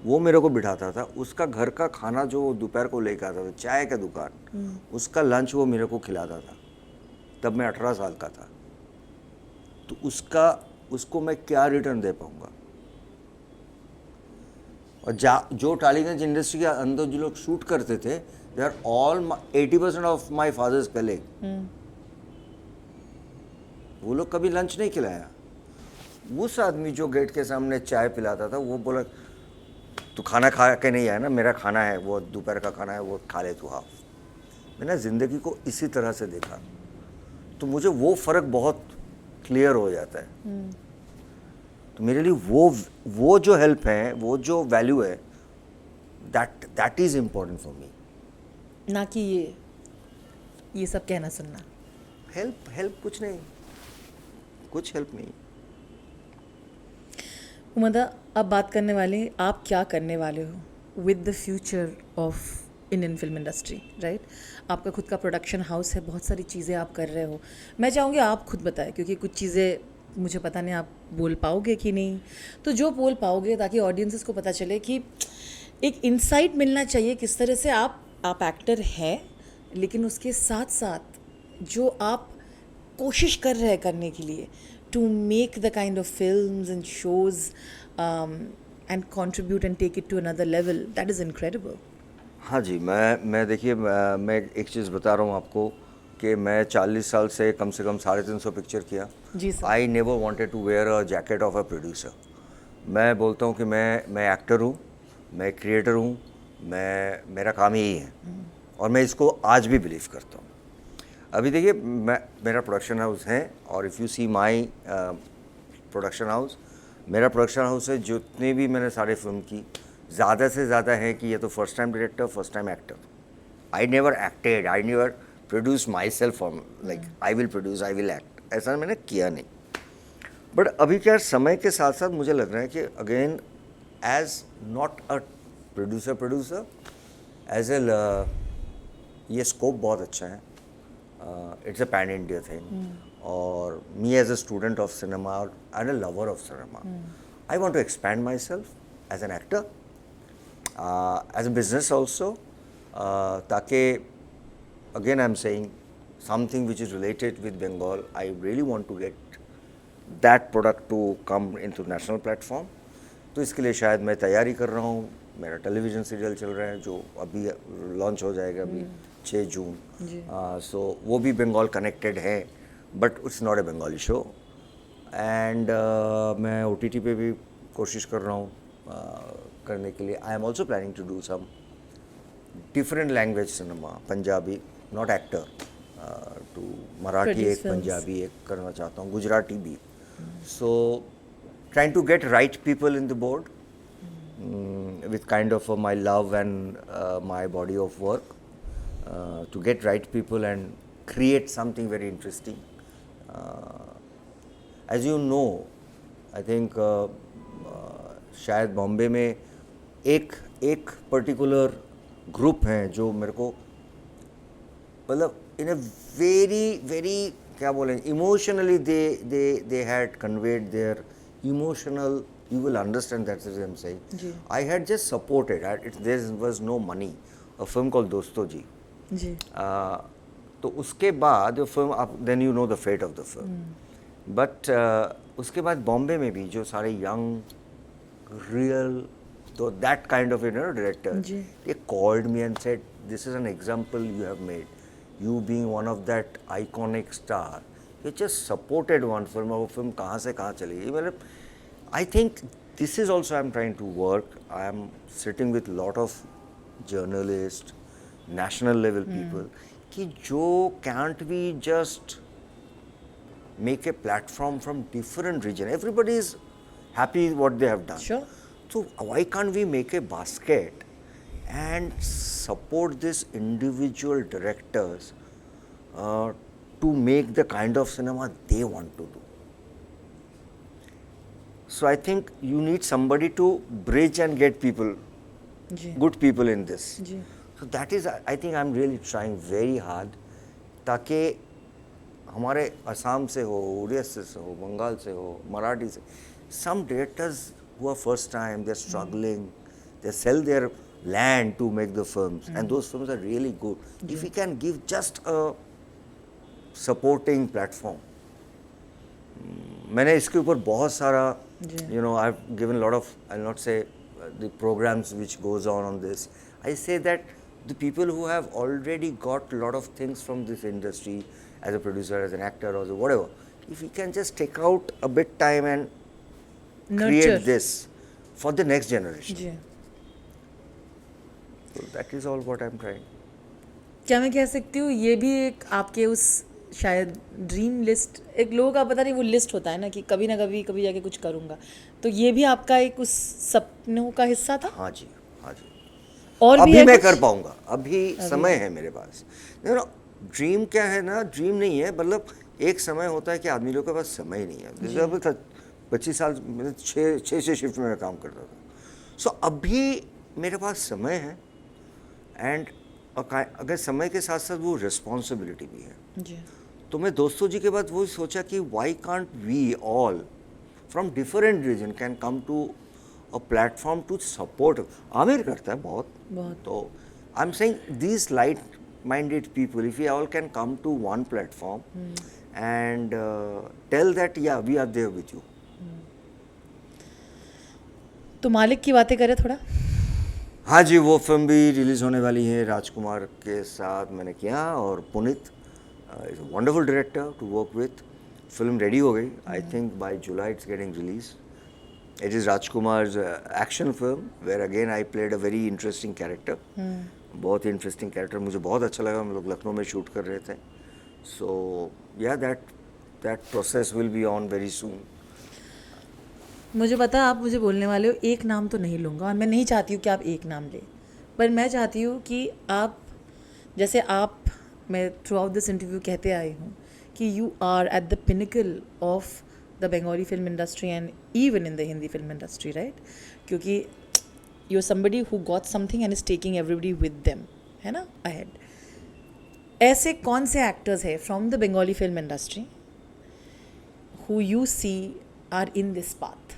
वो मेरे को बिठाता था, उसका घर का खाना जो वो दोपहर को लेकर आता था, चाय का दुकान, उसका लंच वो मेरे को खिलाता था, तब मैं 18 साल का था, तो उसको मैं क्या रिटर्न दे पाऊंगा? और जो टालीगंज इंडस्ट्री के अंदर जो लोग शूट करते थे, they are all 80% of my father's colleague, वो लोग कभी लंच नहीं खिलाया। उस आदमी जो गेट के सामने चाय पिलाता था वो बोला तू खाना खा के नहीं आया ना, मेरा खाना है, वो दोपहर का खाना है, वो खा ले तू हाफ। मैंने ज़िंदगी को इसी तरह से देखा, तो मुझे वो फ़र्क बहुत क्लियर हो जाता है। तो मेरे लिए वो जो हेल्प है, वो जो वैल्यू है, that is important for me,
ना कि ये सब कहना सुनना।
हेल्प कुछ हेल्प नहीं।
उमदा, अब बात करने वाले हैं, आप क्या करने वाले हो with the future of Indian film industry, right? आपका खुद का प्रोडक्शन हाउस है, बहुत सारी चीज़ें आप कर रहे हो। मैं चाहूँगी आप खुद बताएं, क्योंकि कुछ चीज़ें मुझे पता नहीं आप बोल पाओगे कि नहीं, तो जो बोल पाओगे ताकि ऑडियंसेस को पता चले कि एक इंसाइट मिलना चाहिए किस तरह से आप एक्टर हैं, लेकिन उसके साथ साथ जो आप कोशिश कर रहे हैं करने के लिए to make the kind of films and shows and contribute and take it to another level, that is incredible.
हाँ जी, मैं देखिए, मैं एक चीज़ बता रहा हूँ आपको कि मैं 40 साल से कम 350 पिक्चर किया।
जी sir.
I never wanted to wear a jacket of a producer. मैं बोलता हूँ कि मैं एक्टर हूँ, मैं क्रिएटर हूँ, मेरा काम यही है और मैं इसको आज भी बिलीव करता हूँ। अभी देखिए, मेरा प्रोडक्शन हाउस है और if you see my production house, मेरा प्रोडक्शन हाउस है, जितने भी मैंने सारे फिल्म की, ज़्यादा से ज़्यादा है कि ये तो first time director, first time actor. I never acted, I never produce my self for like I will produce, I will act, ऐसा मैंने किया नहीं। बट अभी क्या समय के साथ साथ मुझे लग रहा है कि again as not a producer as a, ये स्कोप बहुत अच्छा है, it's a pan India thing, और me as a student of cinema and a lover of cinema, I want to expand myself as an actor, as a business also, ताकि again I'm saying something which is related with Bengal. I really want to get that product to come into national platform. तो इसके लिए शायद मैं तैयारी कर रहा हूँ। मेरा टेलीविज़न सीरियल चल रहा है जो अभी लॉन्च हो जाएगा अभी 6 जून। सो वो भी बंगाल कनेक्टेड है, but it's not a Bengali show. And मैं OTT पे भी कोशिश कर रहा हूँ करने के लिए। I am also planning to do some different language cinema, Punjabi, not actor, to Marathi,
Produce
एक
films.
पंजाबी एक करना चाहता हूँ, गुजराती भी। So trying to get right people in the board with kind of my love and my body of work, to get right people and create something very interesting. As you know, I think शायद बॉम्बे में एक particular group हैं जो मेरे को मतलब इन a very क्या बोलें emotionally they had conveyed their emotional, you will understand that's what I'm saying. I had just supported. There was no money. A film called दोस्तों जी. तो उसके बाद film, then you know the fate of the film. But उसके बाद बॉम्बे में भी जो सारे young, real, so that kind of director, they called me and said, "This is an example you have made. You being one of that iconic star, you just supported one film. और वो film कहाँ से कहाँ चली गई." मतलब I think this is also I'm trying to work. I am sitting with lot of journalists, national level people, कि जो can't we just make a platform from different region. Everybody is happy what they have done.
Sure.
So why can't we make a basket and support these individual directors to make the kind of cinema they want to do? So I think you need somebody to bridge and get people, good people in this. So that is, I think I'm really trying very hard ताकि हमारे असम से हो, उड़ीसा से हो, बंगाल से हो, मराठी से, some directors who are first time, they're struggling, they sell their land to make the films, and those films are really good. If we can give just a supporting platform, मैंने इसके ऊपर बहुत सारा, you know, I've given a lot of, I'll not say the programs which goes on this. I say that the people who have already got a lot of things from this industry as a producer, as an actor, or whatever, if we can just take out a bit time and create this for the next generation. So that is all what I'm trying.
क्या मैं कह सकती हूँ ये भी एक आपके उस शायद ड्रीम लिस्ट, एक लोगों का पता नहीं वो लिस्ट होता है ना कि कभी ना कभी जाके कुछ करूँगा, तो ये भी आपका एक उस सपनों का हिस्सा था?
हाँ जी, हाँ जी।
और
अभी
भी
मैं कर पाऊँगा, अभी समय है मेरे पास। ड्रीम क्या है ना, ड्रीम नहीं है, मतलब एक समय होता है कि आदमी लोगों के पास समय ही नहीं है। जैसे अभी 25 साल मतलब 6 शिफ्ट में मैं काम करता था। सो अभी मेरे पास समय है, एंड अगर समय के साथ साथ वो रिस्पॉन्सिबिलिटी भी है। तो मैं दोस्तों जी के बाद वही सोचा कि why can't we all from different region can come to a platform to support. Aamir करता है बहुत, तो I am saying these light minded people, if we all can come to one platform and tell that yeah we are there with you.
तो मालिक की बातें करें थोड़ा।
हाँ जी, वो फिल्म भी रिलीज होने वाली है, राजकुमार के साथ मैंने किया, और Puneet is a wonderful director to work with. Film ready हो गई, I think by July it's getting release. It is Rajkumar's action film where again I played a very interesting character. बहुत ही इंटरेस्टिंग कैरेक्टर, मुझे बहुत अच्छा लगा। हम लोग लखनऊ में शूट कर रहे थे। सो या that process will be on very soon.
मुझे पता आप मुझे बोलने वाले हो, एक नाम तो नहीं लूँगा और मैं नहीं चाहती हूँ कि आप एक नाम लें, पर मैं चाहती हूँ कि आप, जैसे आप, मैं थ्रू आउट दिस इंटरव्यू कहते आई हूँ कि you are at the pinnacle of the Bengali film industry and even in the Hindi film industry, right? क्योंकि you're somebody who got something and is taking everybody with them, है ना, ahead. ऐसे कौन से actors हैं from the Bengali film industry who you see are in this path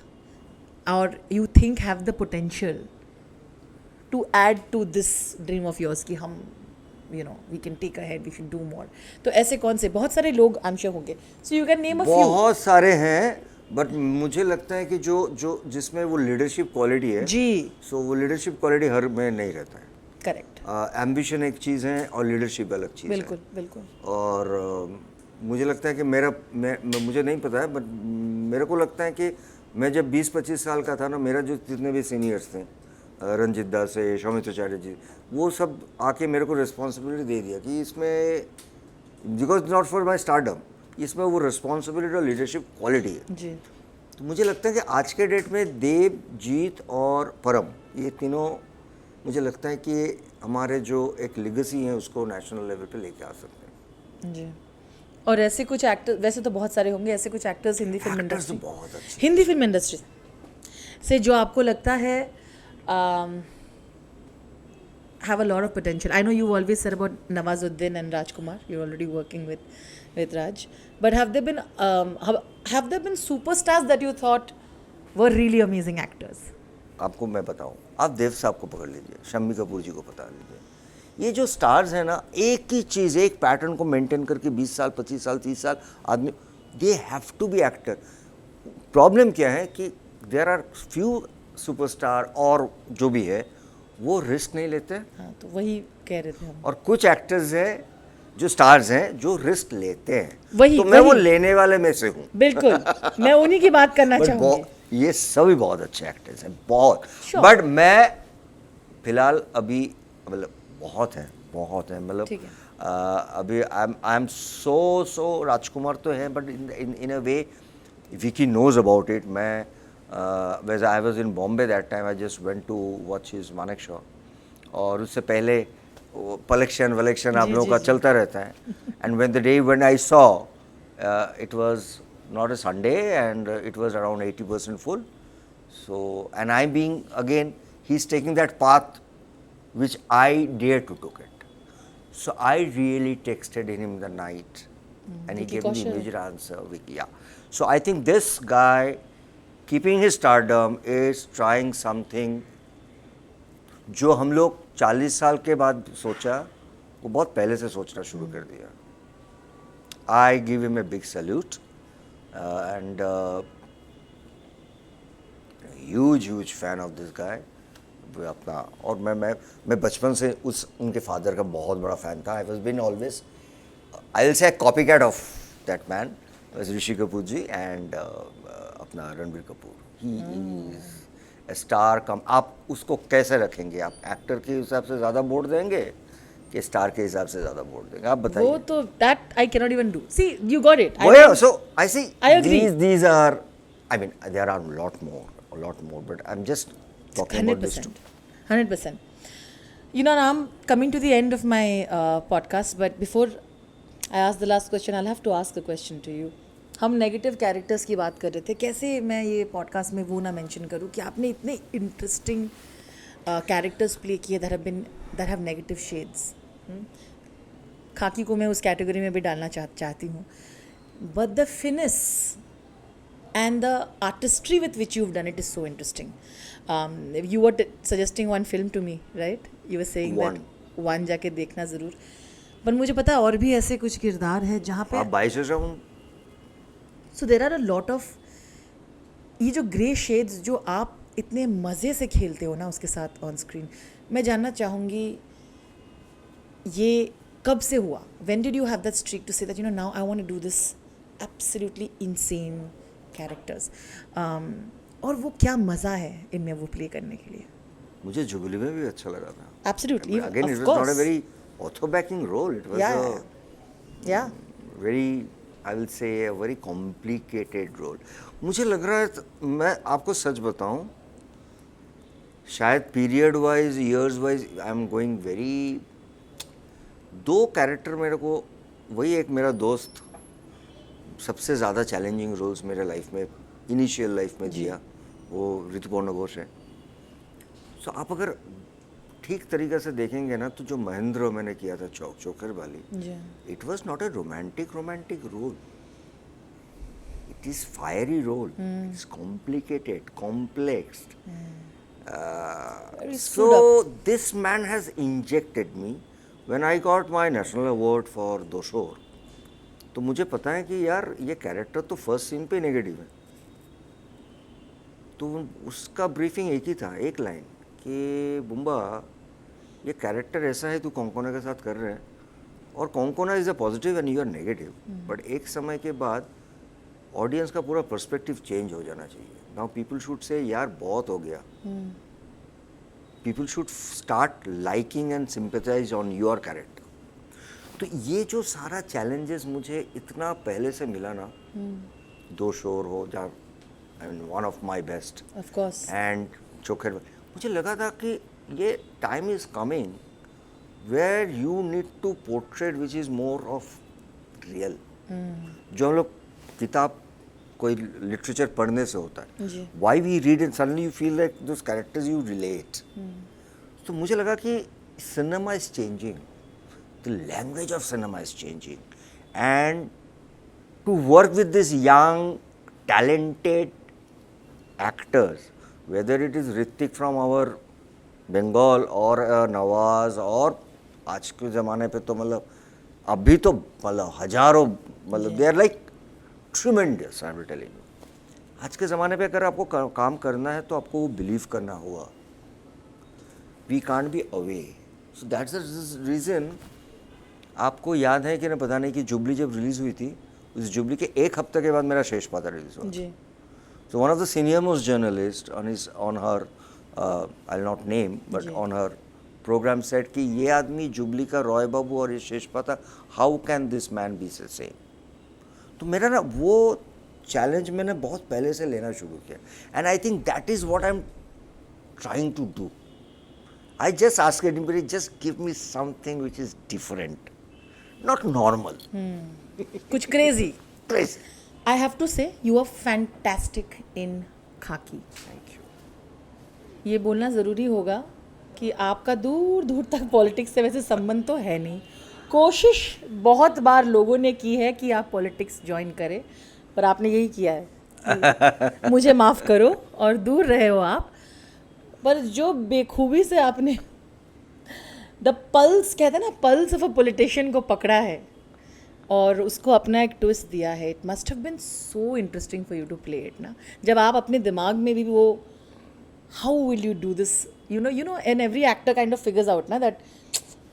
or you think have the potential to add to this dream of yours कि हम, you know, we can take ahead, we should do more. तो ऐसे कौन से, बहुत सारे लोग I'm sure होंगे, so you can name a few.
बहुत सारे हैं, बट मुझे लगता है कि जो जिसमें वो लीडरशिप क्वालिटी है
जी,
सो वो लीडरशिप क्वालिटी हर में नहीं रहता है।
करेक्ट।
एम्बिशन एक चीज़ है और लीडरशिप अलग चीज़ है।
बिल्कुल बिल्कुल।
और मुझे लगता है कि मुझे नहीं पता है, बट मेरे को लगता है कि मैं जब 20-25 साल का था ना, मेरा जो जितने भी सीनियर्स थे, रंजित दास से सौमित्राचार्य जी, वो सब आके मेरे को रिस्पॉन्सिबिलिटी दे दिया कि इसमें, because not for my startup, इसमें वो रिस्पॉन्सिबिलिटी और लीडरशिप क्वालिटी है
जी। तो
मुझे लगता है कि आज के डेट में देव, जीत और परम, ये तीनों मुझे लगता है कि हमारे जो एक लेगेसी है उसको नेशनल लेवल पे लेके आ सकते हैं।
जी। और ऐसे कुछ एक्टर, वैसे तो बहुत सारे होंगे ऐसे कुछ actors Hindi film
actors
industry,
बहुत अच्छे।
हिंदी फिल्म इंडस्ट्री से जो आपको लगता है have a lot of potential. I know you always said about Nawazuddin and Rajkumar. You're already working with Raj. But have there been superstars that you thought were really amazing actors?
आपको मैं बताऊं, आप देव साहब को पकड़ लीजिए, शम्मी कपूर जी को पता लीजिए, ये जो स्टार्स हैं ना, एक ही चीज़, एक पैटर्न को मेंटेन करके 20 साल 25 साल 30 साल आदमी, they have to be actor. Problem क्या है कि देयर आर फ्यू सुपरस्टार और जो भी है वो रिस्क नहीं लेते,
हाँ, तो वही कह रहे थे हम।
और कुछ एक्टर्स हैं जो स्टार्स हैं जो रिस्क लेते हैं।
वही,
तो मैं वो
वही।
लेने वाले में से हूँ।
बिल्कुल, मैं उन्हीं की बात करना
But
चाहूँगी।
ये सभी बहुत अच्छे एक्टर्स हैं, बहुत।
Sure.
बट मैं फिलहाल अभी मतलब बहुत हैं मतलब
ठीक है।
अभी आई एम सो राजकुमार तो है, but in a way Vicky knows about it. मैं वैसे I was in Bombay that time, I just went to watch his Manekshaw, और उससे पहले पलेक्शन वलेक्शन आप
जी,
लोगों
जी,
का
जी।
चलता रहता है। And when the day when I saw it was not a Sunday, and it was around 80% full. So, and I being again, he's taking that path which I dare to took it. So I really texted him the night, and he
Vicky
gave me the
Kaushal.
immediate answer. Vicky, yeah. So I think this guy, keeping his stardom, is trying something जो हम लोग 40 साल के बाद सोचा, वो बहुत पहले से सोचना शुरू कर दिया. I give him a big salute. And huge fan of this guy. अपना, और मैं बचपन से उनके फादर का बहुत बड़ा फैन था. I was been always, I will say, a copycat of that man, was Rishi Kapoor ji and अपना Ranbir Kapoor. He is a star. आप उसको कैसे रखेंगे? आप एक्टर के हिसाब से ज़्यादा वोट देंगे कि स्टार के हिसाब से ज़्यादा वोट देंगे? आप बताइए.
वो तो that I cannot even do. See, you got it.
So I see.
I agree.
These are. I mean, there are a lot more. But I'm just talking about this too.
100%. You know, now I'm coming to the end of my podcast, but before I ask the last question, I'll have to ask a question to you. हम negative characters की बात कर रहे थे. कैसे मैं ये podcast में वो ना मेंशन करूँ कि आपने इतने इंटरेस्टिंग कैरेक्टर्स प्ले किए that have negative shades. खाकी को मैं उस कैटेगरी में भी डालना चाहती हूँ. But the finesse and the artistry with which you've done it is so interesting. You were suggesting one film to me, right? You were saying
One.
that one जाके देखना ज़रूर. पर मुझे पता है और भी ऐसे कुछ किरदार है जहाँ पे
आप 22 हूँ.
So there are a lot of ये जो ग्रे शेड्स जो आप इतने मज़े से खेलते हो ना उसके साथ ऑन स्क्रीन, मैं जानना चाहूँगी ये कब से हुआ? When did you have that streak to say that, you know, now I want to do this absolutely insane characters? और वो क्या मज़ा है इनमें वो प्ले करने के लिए?
मुझे जुबली में भी अच्छा लगा था.
Absolutely,
Again,
of
it was
course.
not a very author-backing role. It was
Yeah.
very, I will say, a very complicated role. मुझे लग रहा है, मैं आपको सच बताऊं, शायद period wise, years wise, I am going very. 2 character मेरे को, वही एक मेरा दोस्त सबसे ज़्यादा चैलेंजिंग रोल्स मेरे लाइफ में, इनिशियल लाइफ में दिया, वो ऋतुपर्णा घोष है. सो आप अगर ठीक तरीके से देखेंगे ना, तो जो महेंद्र मैंने किया था Chokher Bali, it was not a romantic role. It is fiery role. It's complicated, complex. So this man has injected me when I got my national award for दोषोर. तो मुझे पता है कि यार ये कैरेक्टर तो फर्स्ट सीन पे नेगेटिव है. तो उसका ब्रीफिंग एक ही था, एक लाइन कि बुम्बा ये कैरेक्टर ऐसा है, तू कोंकोना के साथ कर रहे हैं, और Konkona is a positive and you are negative. But एक समय के बाद ऑडियंस का पूरा पर्सपेक्टिव चेंज हो जाना चाहिए. नाउ पीपल शुड से यार बहुत हो गया. People should start liking and sympathise on your character. तो ये जो सारा चैलेंजेस मुझे इतना पहले से मिला ना, दो शोर हो जा, I mean one of my best,
Of course.
And Chokher, मुझे लगा था कि ये time is coming where you need to portrait which is more of real, जो हम लोग किताब कोई लिटरेचर पढ़ने से होता है.
जी.
Why we read and suddenly you feel like those characters you relate. तो मुझे लगा कि cinema is changing, the language of cinema is changing, and to work with this young talented actors, whether it is Hrithik from our Bengal or Nawaz, और आज के ज़माने पे तो मतलब अभी तो मतलब हजारों, मतलब they are like tremendous. I am telling you, आज के ज़माने पे अगर आपको काम करना है तो आपको वो बिलीव करना होगा. We can't be away. So that's the reason. आपको याद है कि ना पता नहीं कि जुबली जब रिलीज़ हुई थी, उस जुबली के एक हफ्ते के बाद मेरा शेष पाता रिलीज हुआ.
जी.
So one of the senior most journalists on her I'll not name but on her program said कि ये आदमी जुबली का रॉय बाबू और ये शेष पाता, how can this man be the same? तो मेरा ना वो चैलेंज मैंने बहुत पहले से लेना शुरू किया, and I think that is what I'm trying to do. I just ask anybody, just give me something which is different, not normal.
कुछ crazy.
Crazy.
I have to say you are fantastic in खाकी.
Thank you.
ये बोलना ज़रूरी होगा कि आपका दूर दूर तक पॉलिटिक्स से वैसे संबंध तो है नहीं. कोशिश बहुत बार लोगों ने की है कि आप पॉलिटिक्स ज्वाइन करें, पर आपने यही किया है कि मुझे माफ़ करो और दूर रहे हो आप. पर जो बेखूबी से आपने द पल्स, कहते हैं ना, पल्स ऑफ अ पॉलिटिशियन को पकड़ा है और उसको अपना एक ट्विस्ट दिया है. It must have been so interesting for you to play it ना. जब आप अपने दिमाग में भी वो how will you do this, you know and every actor kind of figures out ना that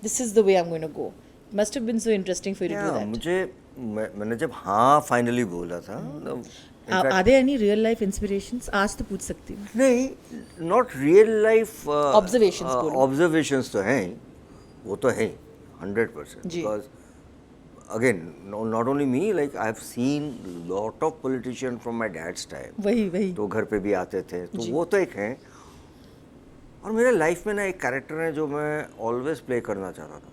this is the way I am going to go. Must have been so interesting for you to do that.
मैंने जब हाँ finally बोला था,
are there any real life inspirations? आज तो पूछ सकती हूँ.
नहीं, नॉट रियल लाइफ
Observations
तो हैं, वो तो है 100%.
जी.
Because again, not only me, like I've seen lot of politicians from my dad's time.
वही
तो घर पे भी आते थे, तो वो तो एक है. और मेरे लाइफ में ना एक कैरेक्टर है जो मैं ऑलवेज प्ले करना चाहता था.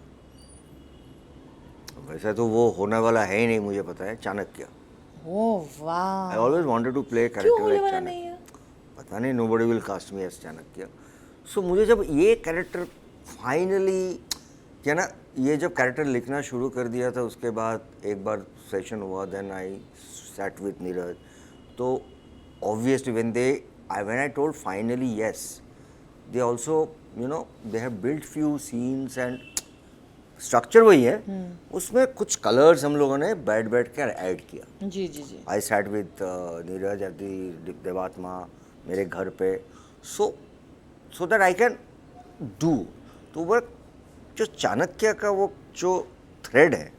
वैसे तो वो होने वाला है ही नहीं, मुझे पता है, चाणक्य.
ओह वाह.
I always wanted to play a
क्यों
character
होने
like
वाला
चाणक्य.
नहीं है?
पता नहीं, nobody will cast me as Chanakya. So मुझे जब ये कैरेक्टर फाइनली, क्या ना, ये जब कैरेक्टर लिखना शुरू कर दिया था, उसके बाद एक बार सेशन हुआ, then I sat with Neeraj. तो obviously when I told finally yes, they also, you know, they have built few scenes and structure वही है, उसमें कुछ कलर्स हम लोगों ने बैठ कर ऐड किया.
जी जी जी.
I sat with Neeraj at the Devatma मेरे घर पे, so that I can do. तो वो जो चाणक्य का वो जो थ्रेड है,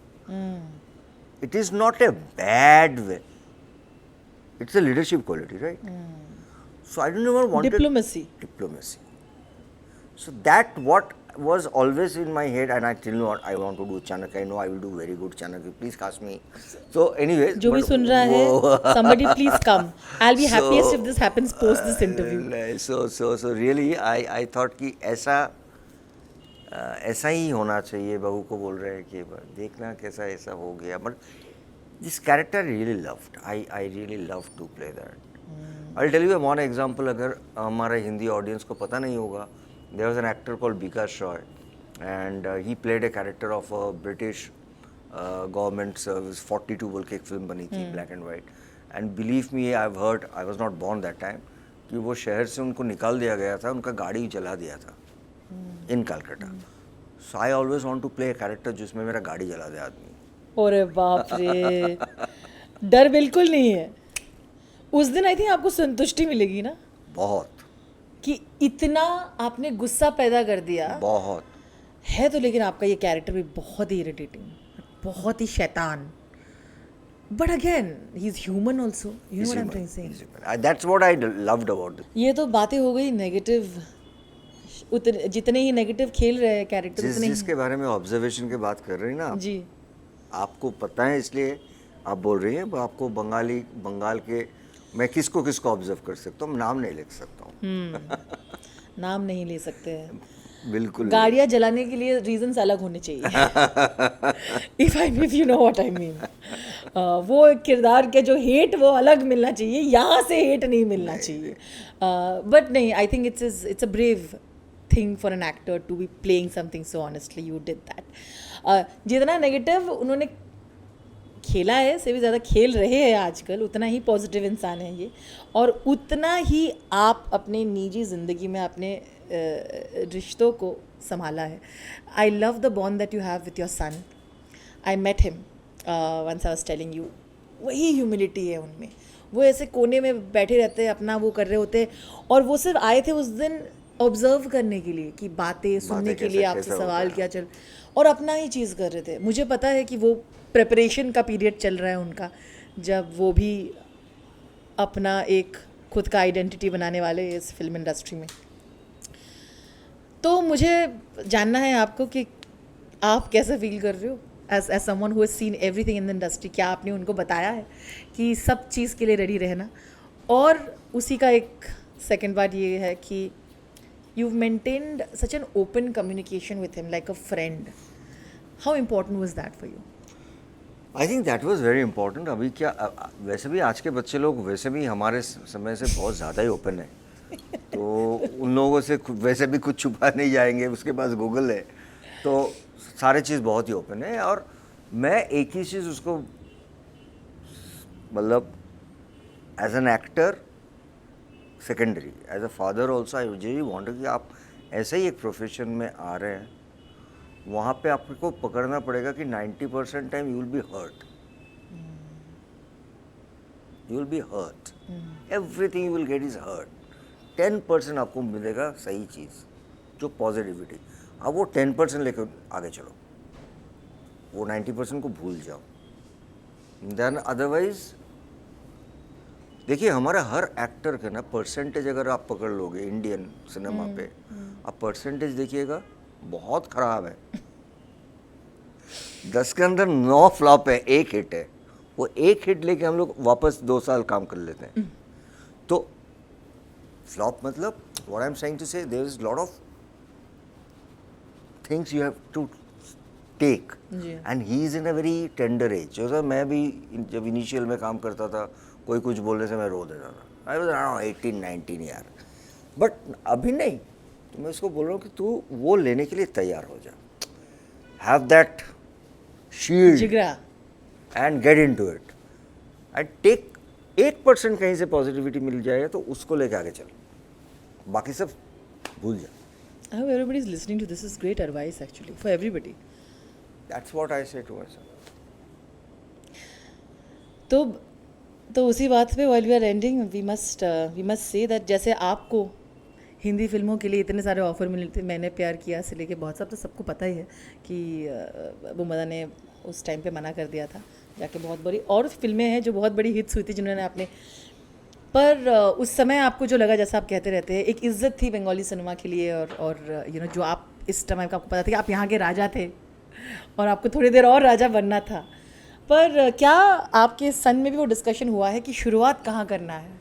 it is not a bad way, it's a leadership quality, right? So I don't ever wanted diplomacy. So that what was always in my head, and I still know I want to do Chanakya. I know I will do very good Chanakya. Please cast me. So anyway,
जो भी सुन रहा है, somebody please come. I'll be happiest if this happens post this interview.
So really I thought कि ऐसा ही होना चाहिए. बहू को बोल रहे हैं कि देखना कैसा ऐसा हो गया. But this character I really loved. I really loved to play that. I'll tell you one example. अगर हमारे हिंदी ऑडियंस को पता नहीं होगा, there was an actor called Bikash Roy, and he played a character of a British government service. 42 बोल के एक film बनी थी, black and white. And believe me, I've heard, I was not born that time, कि वो शहर से उनको निकाल दिया गया था, उनका गाड़ी जला दिया था in Calcutta. So I always want to play a character जिसमें मेरा गाड़ी जला दे आदमी.
अरे बाप रे, डर बिल्कुल नहीं है. उस दिन आई थिंक आपको संतुष्टि मिलेगी ना,
बहुत,
कि इतना आपने गुस्सा पैदा कर दिया.
बहुत
है तो, लेकिन आपका ये कैरेक्टर भी बहुत ही इरिटेटिंग, बहुत ही शैतान. But again he is human also. You know what I am trying to say.
That's what I loved about it.
ये तो बातें हो गई नेगेटिव. जितने ही नेगेटिव खेल रहे हैं कैरेक्टर, उतने
जिसके बारे में ऑब्जर्वेशन की बात कर रही हैं ना आप,
जी,
आपको पता है इसलिए आप बोल रही हैं. आपको बंगाल के मैं किसको ऑब्जर्व कर सकता हूँ, नाम नहीं लिख सकता हूँ.
नाम नहीं ले सकते हैं।
बिल्कुल
गाड़ियाँ जलाने के लिए रीजंस अलग होने चाहिए। If you know what I mean, वो किरदार के जो हेट वो अलग मिलना चाहिए, यहाँ से हेट नहीं मिलना चाहिए। बट नहीं, I think it's a brave thing for an actor to be playing something so honestly, you did that. जितना नेगेटिव उन्होंने खेला है से भी ज़्यादा खेल रहे हैं आजकल, उतना ही पॉजिटिव इंसान है ये, और उतना ही आप अपने निजी ज़िंदगी में अपने रिश्तों को संभाला है। I love the bond that you have with your son. I met him once I was telling you, वही ह्यूमिलिटी है उनमें। वो ऐसे कोने में बैठे रहते हैं, अपना वो कर रहे होते हैं, और वो सिर्फ आए थे उस दिन ऑब्जर्व करने के लिए कि बातें सुनने के लिए, आपसे सवाल क्या चल, और अपना ही चीज़ कर रहे थे। मुझे पता है कि वो प्रिपरेशन का पीरियड चल रहा है उनका, जब वो भी अपना एक खुद का आइडेंटिटी बनाने वाले इस फिल्म इंडस्ट्री में। तो मुझे जानना है आपको कि आप कैसे फील कर रहे हो as someone who has seen everything in the industry. क्या आपने उनको बताया है कि सब चीज़ के लिए रेडी रहना? और उसी का एक सेकंड पार्ट ये है कि you've maintained such an open communication with him like a friend. How important was that for you?
I think that was very important. अभी क्या वैसे भी आज के बच्चे लोग वैसे भी हमारे समय से बहुत ज़्यादा ही ओपन है, तो उन लोगों से वैसे भी कुछ छुपा नहीं जाएंगे, उसके पास गूगल है, तो सारे चीज़ बहुत ही ओपन है। और मैं एक ही चीज़ उसको, मतलब as an actor secondary, as a father also I really want कि आप ऐसे ही एक प्रोफेशन में आ रहे हैं, वहाँ पे आपको पकड़ना पड़ेगा कि 90% time you will be hurt, you will be hurt, everything you will get is hurt. 10% आपको मिलेगा सही चीज़, जो पॉजिटिविटी। अब वो 10% लेकर आगे चलो, वो 90% को भूल जाओ। देन अदरवाइज देखिए, हमारा हर एक्टर का ना परसेंटेज अगर आप पकड़ लोगे इंडियन सिनेमा पे, आप परसेंटेज देखिएगा बहुत ख़राब है। 10 के अंदर 9 फ्लॉप है, 1 हिट है। वो 1 हिट लेके हम लोग वापस 2 साल काम कर लेते हैं। तो फ्लॉप मतलब what I am saying to say, there is lot of things you have to take, and he is in a very tender age. जैसा मैं भी जब इनिशियल में काम करता था, कोई कुछ बोलने से मैं रो देता था। आई वाज अराउंड 18-19 यार, बट अभी नहीं। तो मैं उसको बोल रहा हूँ कि तू वो लेने के लिए तैयार हो जा, हैव दैट शील्ड
जिगरा,
and get into it, and take 1% कहीं से पॉजिटिविटी मिल जाएगा तो उसको लेके आगे चल, बाकी सब भूल जा।
I hope everybody is listening to this. Is great advice actually for everybody.
That's what I से टू माय सन।
तो उसी बात पे while we are ending, we must say that जैसे आपको हिंदी फिल्मों के लिए इतने सारे ऑफ़र मिले थे, मैंने प्यार किया से लेके बहुत सब, तो सबको पता ही है कि बुमदा ने उस टाइम पे मना कर दिया था जाके। बहुत बड़ी और फिल्में हैं जो बहुत बड़ी हिट्स हुई थी जिन्होंने आपने, पर उस समय आपको जो लगा, जैसा आप कहते रहते हैं, एक इज्जत थी बंगाली सिनेमा के लिए, और यू नो जो आप इस टाइम का आपको पता था कि आप यहाँ के राजा थे और आपको थोड़ी देर और राजा बनना था। पर क्या आपके सन में भी वो डिस्कशन हुआ है कि शुरुआत कहाँ करना है,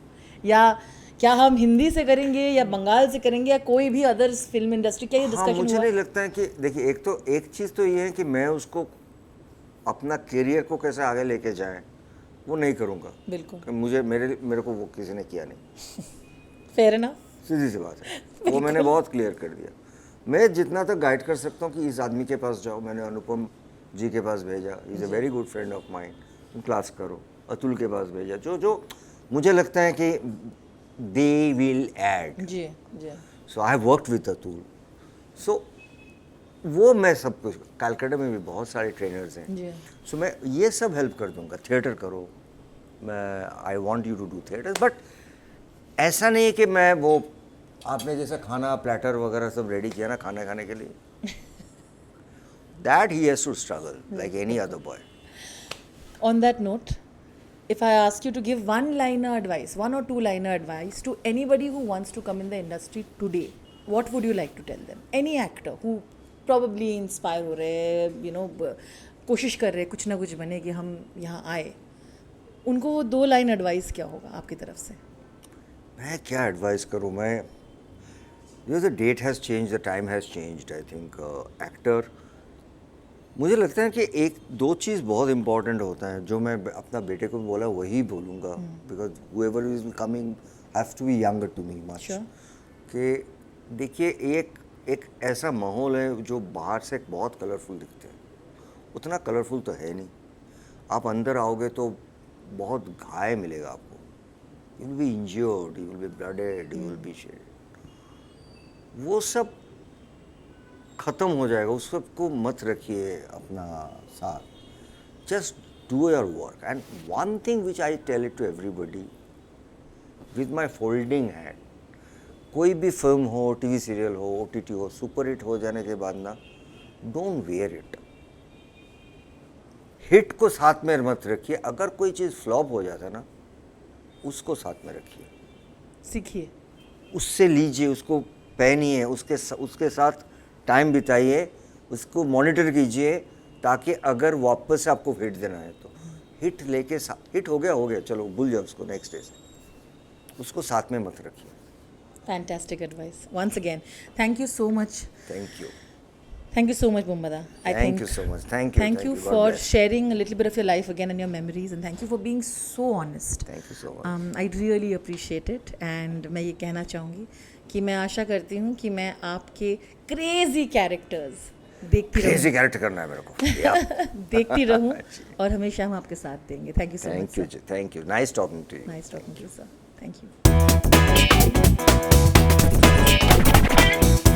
या क्या हम हिंदी से करेंगे या बंगाल से करेंगे या कोई भी अदर्स फिल्म इंडस्ट्री, क्या ये डिस्कशन
मुझे
हुआ?
नहीं लगता है कि देखिए, एक चीज़ तो ये है कि मैं उसको अपना करियर को कैसे आगे लेके जाए वो नहीं करूँगा।
बिल्कुल,
मेरे को वो किसी ने किया नहीं।
फेयर ना,
सीधी सी बात है, वो मैंने बहुत क्लियर कर दिया। मैं जितना तक गाइड कर सकता हूँ कि इस आदमी के पास जाओ, मैंने अनुपम जी के पास भेजा, is a very good friend of mind, तुम क्लास करो। अतुल के पास भेजा, जो मुझे लगता है कि दे विल ऐड।
जी जी,
so I have worked with Atul, so वो मैं सब कुछ, कलकत्ता में भी बहुत सारे ट्रेनर्स हैं,
जी,
सो मैं ये सब हेल्प कर दूंगा। थिएटर करो, मैं I want you to do theatre, but ऐसा नहीं है कि मैं वो आपने जैसा खाना प्लेटर वगैरह सब रेडी किया ना खाना खाने के लिए, that he has to struggle like any other boy.
On that note, if I ask you to give one-liner advice, 1 or 2-liner advice to anybody who wants to come in the industry today, what would you like to tell them? Any actor who probably inspire हो रहे हैं, you know, कोशिश कर रहे हैं कुछ ना कुछ बने कि हम यहाँ आए, उनको 2 लाइन एडवाइस क्या होगा आपकी तरफ से?
मैं क्या एडवाइस करूँ, मैं the date has change, the time has changed. I think actor, मुझे लगता है कि एक दो चीज़ बहुत इंपॉर्टेंट होता है, जो मैं अपना बेटे को भी बोला वही बोलूँगा, because whoever is coming have to be younger to me much. कि देखिए, एक ऐसा माहौल है जो बाहर से बहुत कलरफुल दिखते हैं, उतना कलरफुल तो है नहीं। आप अंदर आओगे तो बहुत घाय मिलेगा आपको, you will be injured, you will be blooded, you will be shed. वो सब ख़त्म हो जाएगा, उस सब को मत रखिए अपना साथ। Just do your work. And one thing which I tell it to everybody with my folding hand, कोई भी फिल्म हो, टीवी सीरियल हो, ओटीटी हो, सुपर हिट हो जाने के बाद ना, डोंट वेयर इट। हिट को साथ में मत रखिए। अगर कोई चीज़ फ्लॉप हो जाता है ना, उसको साथ में रखिए,
सीखिए,
उससे लीजिए, उसको पहनिए, उसके साथ टाइम बिताइए, उसको मॉनिटर कीजिए, ताकि अगर वापस से आपको हिट देना है तो हिट लेके हिट हो गया चलो भूल जाओ उसको, नेक्स्ट डे से उसको साथ में मत रखिए।
Fantastic advice once again. Thank you so much.
Thank you
So much, Mumbada.
Thank you so much. Thank you.
Thank you
God
for
bless.
sharing a little bit of your life again and your memories, and thank you for being so honest.
Thank you so much.
I really appreciate it, and मैं ये कहना चाहूँगी कि मैं आशा करती हूँ कि मैं आपके crazy characters देखती रहूँ,
Crazy character करना है मेरे को। Yeah.
देखती रहूँ, और हमेशा हम आपके साथ देंगे। Thank you so much.
Thank you. Thank you. Nice talking to you.
Nice talking to you, sir. Thank you.